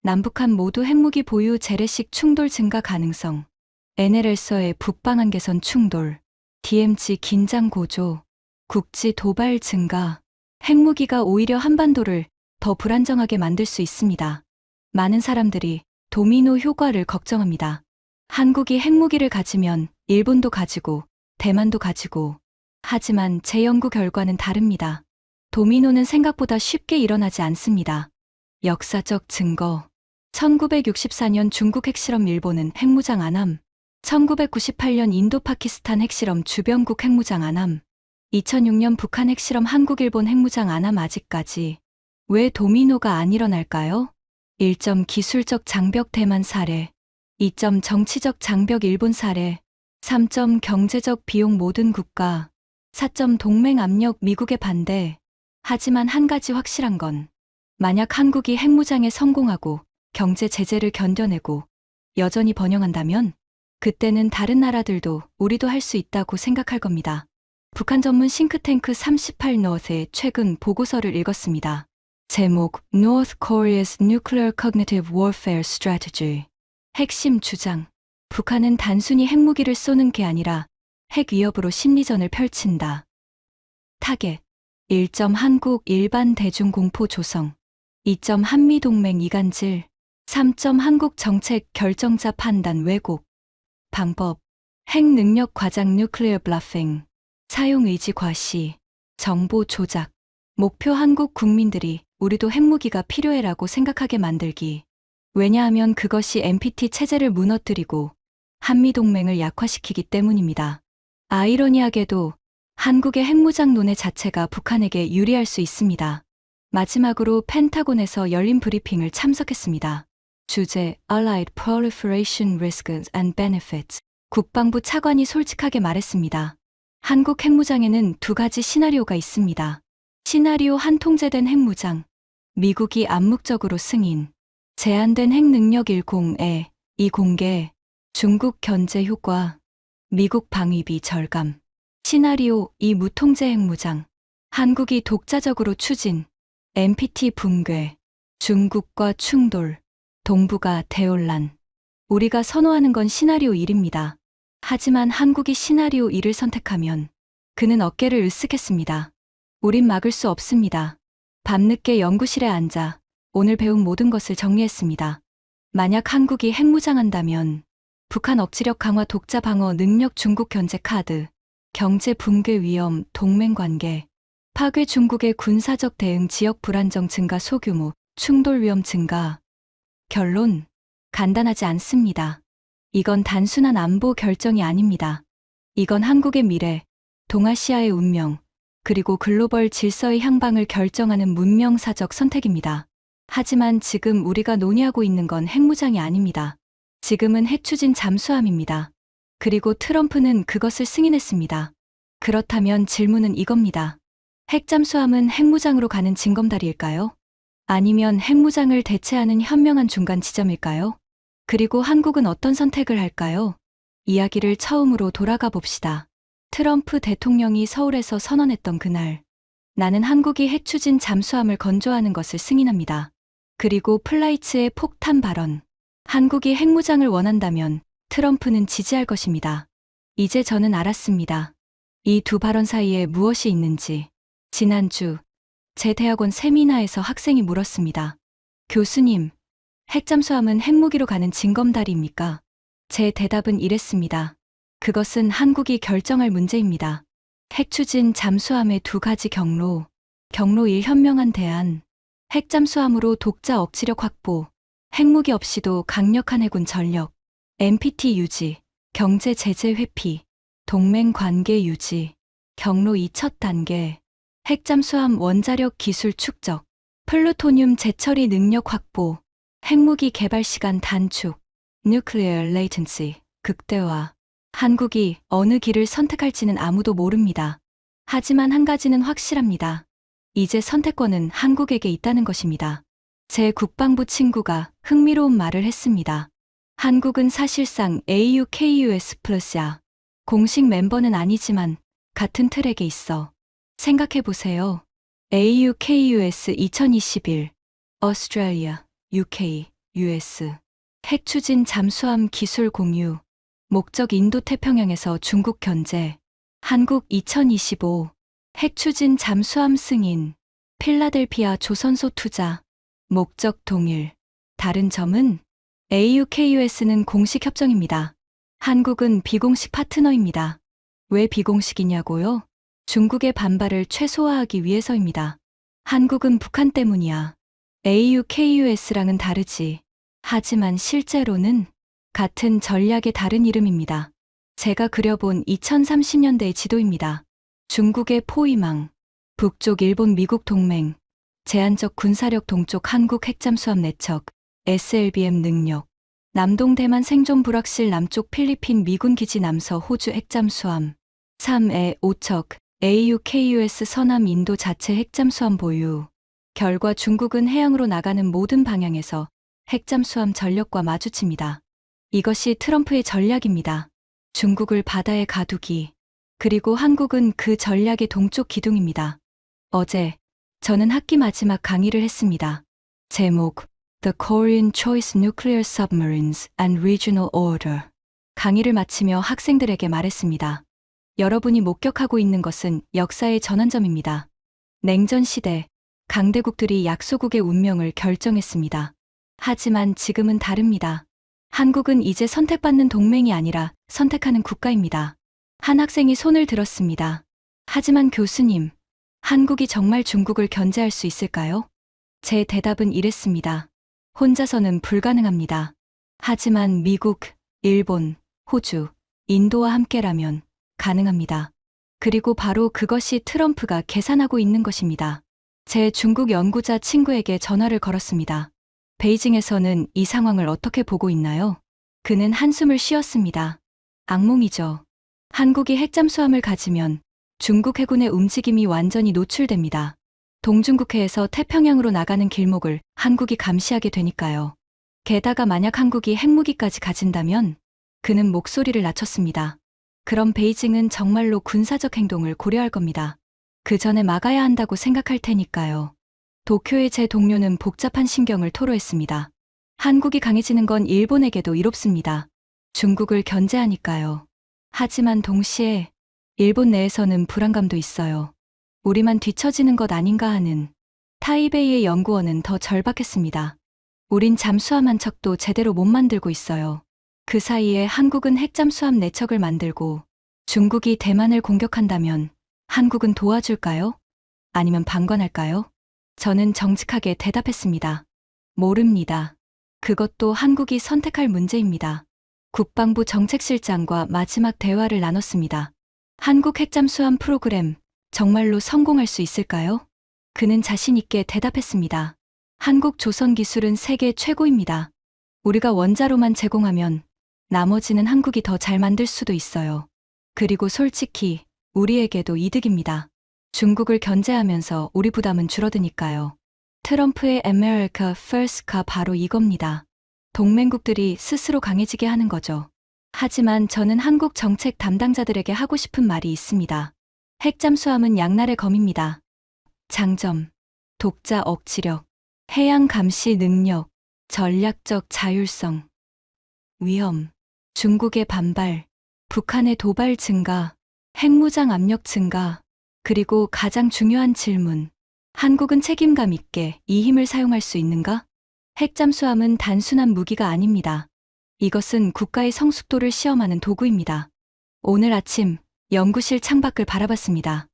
남북한 모두 핵무기 보유 재래식 충돌 증가 가능성. NLL서의 북방 한계선 충돌. DMZ 긴장 고조. 국지 도발 증가. 핵무기가 오히려 한반도를 더 불안정하게 만들 수 있습니다. 많은 사람들이 도미노 효과를 걱정합니다. 한국이 핵무기를 가지면 일본도 가지고 대만도 가지고. 하지만 제 연구 결과는 다릅니다. 도미노는 생각보다 쉽게 일어나지 않습니다. 역사적 증거. 1964년 중국 핵실험 일본은 핵무장 안함. 1998년 인도 파키스탄 핵실험 주변국 핵무장 안함. 2006년 북한 핵실험 한국 일본 핵무장 안함. 아직까지 왜 도미노가 안 일어날까요? 1점 기술적 장벽 대만 사례. 2점 정치적 장벽 일본 사례. 3점 경제적 비용 모든 국가. 4점 동맹 압력 미국의 반대. 하지만 한 가지 확실한 건 만약 한국이 핵무장에 성공하고 경제 제재를 견뎌내고 여전히 번영한다면 그때는 다른 나라들도 우리도 할 수 있다고 생각할 겁니다. 북한 전문 싱크탱크 38노스의 최근 보고서를 읽었습니다. 제목 North Korea's Nuclear Cognitive Warfare Strategy. 핵심 주장. 북한은 단순히 핵무기를 쏘는 게 아니라 핵 위협으로 심리전을 펼친다. 타겟. 1점 한국 일반 대중 공포 조성. 2점 한미동맹 이간질. 3점 한국 정책 결정자 판단 왜곡. 방법. 핵 능력 과장 뉴클리어 블러핑. 사용 의지 과시. 정보 조작. 목표 한국 국민들이 우리도 핵무기가 필요해라고 생각하게 만들기. 왜냐하면 그것이 NPT 체제를 무너뜨리고 한미동맹을 약화시키기 때문입니다. 아이러니하게도 한국의 핵무장 논의 자체가 북한에게 유리할 수 있습니다. 마지막으로 펜타곤에서 열린 브리핑을 참석했습니다. 주제 Allied Proliferation Risks and Benefits. 국방부 차관이 솔직하게 말했습니다. 한국 핵무장에는 두 가지 시나리오가 있습니다. 시나리오 한 통제된 핵무장. 미국이 암묵적으로 승인. 제한된 핵능력 10에 2 공개. 중국 견제 효과. 미국 방위비 절감. 시나리오 2 무통제 핵무장. 한국이 독자적으로 추진. NPT 붕괴. 중국과 충돌. 동북아 대혼란. 우리가 선호하는 건 시나리오 1입니다. 하지만 한국이 시나리오 2를 선택하면 그는 어깨를 으쓱했습니다. 우린 막을 수 없습니다. 밤늦게 연구실에 앉아 오늘 배운 모든 것을 정리했습니다. 만약 한국이 핵무장한다면 북한 억지력 강화 독자 방어 능력 중국 견제 카드, 경제 붕괴 위험 동맹 관계, 파괴 중국의 군사적 대응 지역 불안정 증가 소규모 충돌 위험 증가. 결론. 간단하지 않습니다. 이건 단순한 안보 결정이 아닙니다. 이건 한국의 미래, 동아시아의 운명, 그리고 글로벌 질서의 향방을 결정하는 문명사적 선택입니다. 하지만 지금 우리가 논의하고 있는 건 핵무장이 아닙니다. 지금은 핵추진 잠수함입니다. 그리고 트럼프는 그것을 승인했습니다. 그렇다면 질문은 이겁니다. 핵잠수함은 핵무장으로 가는 징검다리일까요? 아니면 핵무장을 대체하는 현명한 중간 지점일까요? 그리고 한국은 어떤 선택을 할까요? 이야기를 처음으로 돌아가 봅시다. 트럼프 대통령이 서울에서 선언했던 그날. 나는 한국이 핵추진 잠수함을 건조하는 것을 승인합니다. 그리고 플라이츠의 폭탄 발언. 한국이 핵무장을 원한다면 트럼프는 지지할 것입니다. 이제 저는 알았습니다. 이 두 발언 사이에 무엇이 있는지. 지난주 제 대학원 세미나에서 학생이 물었습니다. 교수님, 핵잠수함은 핵무기로 가는 징검다리입니까? 제 대답은 이랬습니다. 그것은 한국이 결정할 문제입니다. 핵추진 잠수함의 두 가지 경로. 경로 1 현명한 대안. 핵잠수함으로 독자 억지력 확보. 핵무기 없이도 강력한 해군 전력. NPT 유지. 경제 제재 회피. 동맹 관계 유지. 경로 2 첫 단계. 핵잠수함 원자력 기술 축적. 플루토늄 재처리 능력 확보. 핵무기 개발 시간 단축. Nuclear latency. 극대화. 한국이 어느 길을 선택할지는 아무도 모릅니다. 하지만 한 가지는 확실합니다. 이제 선택권은 한국에게 있다는 것입니다. 제 국방부 친구가 흥미로운 말을 했습니다. 한국은 사실상 AUKUS 플러스야. 공식 멤버는 아니지만 같은 트랙에 있어. 생각해보세요. AUKUS 2021. Australia, UK, US. 핵추진 잠수함 기술 공유. 목적 인도태평양에서 중국 견제. 한국 2025. 핵추진 잠수함 승인. 필라델피아 조선소 투자. 목적 동일. 다른 점은 AUKUS는 공식 협정입니다. 한국은 비공식 파트너입니다. 왜 비공식이냐고요? 중국의 반발을 최소화하기 위해서입니다. 한국은 북한 때문이야. AUKUS랑은 다르지. 하지만 실제로는 같은 전략의 다른 이름입니다. 제가 그려본 2030년대의 지도입니다. 중국의 포위망, 북쪽 일본 미국 동맹, 제한적 군사력 동쪽 한국 핵잠수함 내척, SLBM 능력, 남동 대만 생존 불확실 남쪽 필리핀 미군 기지 남서 호주 핵잠수함, 3에 5척, AUKUS 서남 인도 자체 핵잠수함 보유. 결과 중국은 해양으로 나가는 모든 방향에서 핵잠수함 전력과 마주칩니다. 이것이 트럼프의 전략입니다. 중국을 바다에 가두기. 그리고 한국은 그 전략의 동쪽 기둥입니다. 어제 저는 학기 마지막 강의를 했습니다. 제목 The Korean Choice Nuclear Submarines and Regional Order. 강의를 마치며 학생들에게 말했습니다. 여러분이 목격하고 있는 것은 역사의 전환점입니다. 냉전 시대, 강대국들이 약소국의 운명을 결정했습니다. 하지만 지금은 다릅니다. 한국은 이제 선택받는 동맹이 아니라 선택하는 국가입니다. 한 학생이 손을 들었습니다. 하지만 교수님, 한국이 정말 중국을 견제할 수 있을까요? 제 대답은 이랬습니다. 혼자서는 불가능합니다. 하지만 미국, 일본, 호주, 인도와 함께라면 가능합니다. 그리고 바로 그것이 트럼프가 계산하고 있는 것입니다. 제 중국 연구자 친구에게 전화를 걸었습니다. 베이징에서는 이 상황을 어떻게 보고 있나요? 그는 한숨을 쉬었습니다. 악몽이죠. 한국이 핵잠수함을 가지면 중국 해군의 움직임이 완전히 노출됩니다. 동중국해에서 태평양으로 나가는 길목을 한국이 감시하게 되니까요. 게다가 만약 한국이 핵무기까지 가진다면 그는 목소리를 낮췄습니다. 그럼 베이징은 정말로 군사적 행동을 고려할 겁니다. 그 전에 막아야 한다고 생각할 테니까요. 도쿄의 제 동료는 복잡한 심경을 토로했습니다. 한국이 강해지는 건 일본에게도 이롭습니다. 중국을 견제하니까요. 하지만 동시에 일본 내에서는 불안감도 있어요. 우리만 뒤처지는 것 아닌가 하는. 타이베이의 연구원은 더 절박했습니다. 우린 잠수함 한 척도 제대로 못 만들고 있어요. 그 사이에 한국은 핵잠수함 4척을 만들고 중국이 대만을 공격한다면 한국은 도와줄까요? 아니면 방관할까요? 저는 정직하게 대답했습니다. 모릅니다. 그것도 한국이 선택할 문제입니다. 국방부 정책실장과 마지막 대화를 나눴습니다. 한국 핵잠수함 프로그램 정말로 성공할 수 있을까요? 그는 자신 있게 대답했습니다. 한국 조선 기술은 세계 최고입니다. 우리가 원자로만 제공하면 나머지는 한국이 더 잘 만들 수도 있어요. 그리고 솔직히 우리에게도 이득입니다. 중국을 견제하면서 우리 부담은 줄어드니까요. 트럼프의 America First가 바로 이겁니다. 동맹국들이 스스로 강해지게 하는 거죠. 하지만 저는 한국 정책 담당자들에게 하고 싶은 말이 있습니다. 핵잠수함은 양날의 검입니다. 장점, 독자 억지력, 해양 감시 능력, 전략적 자율성, 위험, 중국의 반발, 북한의 도발 증가, 핵무장 압력 증가, 그리고 가장 중요한 질문. 한국은 책임감 있게 이 힘을 사용할 수 있는가? 핵잠수함은 단순한 무기가 아닙니다. 이것은 국가의 성숙도를 시험하는 도구입니다. 오늘 아침 연구실 창밖을 바라봤습니다.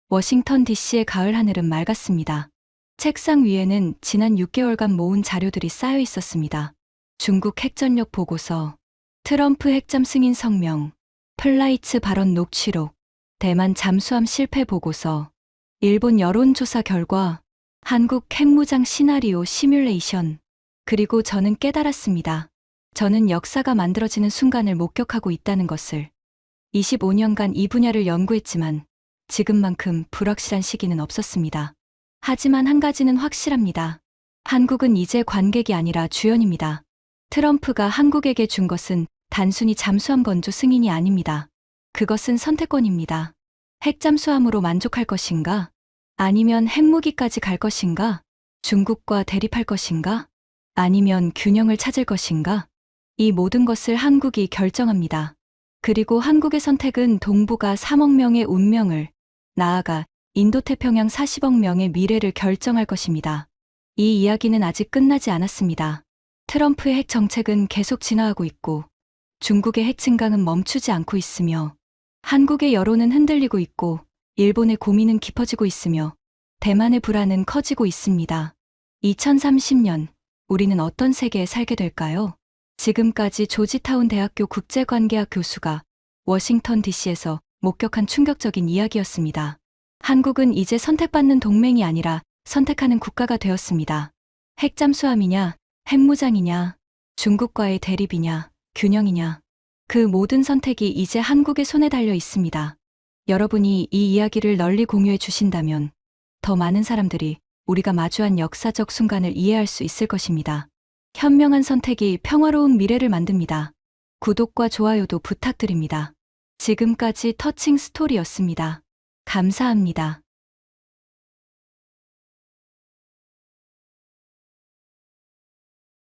워싱턴 DC의 가을 하늘은 맑았습니다. 책상 위에는 지난 6개월간 모은 자료들이 쌓여 있었습니다. 중국 핵전력 보고서, 트럼프 핵잠 승인 성명, 플라이츠 발언 녹취록, 대만 잠수함 실패 보고서, 일본 여론조사 결과, 한국 핵무장 시나리오 시뮬레이션. 그리고 저는 깨달았습니다. 저는 역사가 만들어지는 순간을 목격하고 있다는 것을. 25년간 이 분야를 연구했지만 지금만큼 불확실한 시기는 없었습니다. 하지만 한 가지는 확실합니다. 한국은 이제 관객이 아니라 주연입니다. 트럼프가 한국에게 준 것은 단순히 잠수함 건조 승인이 아닙니다. 그것은 선택권입니다. 핵잠수함으로 만족할 것인가? 아니면 핵무기까지 갈 것인가? 중국과 대립할 것인가? 아니면 균형을 찾을 것인가? 이 모든 것을 한국이 결정합니다. 그리고 한국의 선택은 동북아 3억 명의 운명을, 나아가 인도태평양 40억 명의 미래를 결정할 것입니다. 이 이야기는 아직 끝나지 않았습니다. 트럼프의 핵 정책은 계속 진화하고 있고 중국의 핵 증강은 멈추지 않고 있으며 한국의 여론은 흔들리고 있고 일본의 고민은 깊어지고 있으며 대만의 불안은 커지고 있습니다. 2030년 우리는 어떤 세계에 살게 될까요? 지금까지 조지타운 대학교 국제관계학 교수가 워싱턴 DC에서 목격한 충격적인 이야기였습니다. 한국은 이제 선택받는 동맹이 아니라 선택하는 국가가 되었습니다. 핵잠수함이냐, 핵무장이냐, 중국과의 대립이냐, 균형이냐. 그 모든 선택이 이제 한국의 손에 달려 있습니다. 여러분이 이 이야기를 널리 공유해 주신다면 더 많은 사람들이 우리가 마주한 역사적 순간을 이해할 수 있을 것입니다. 현명한 선택이 평화로운 미래를 만듭니다. 구독과 좋아요도 부탁드립니다. 지금까지 터칭 스토리였습니다. 감사합니다.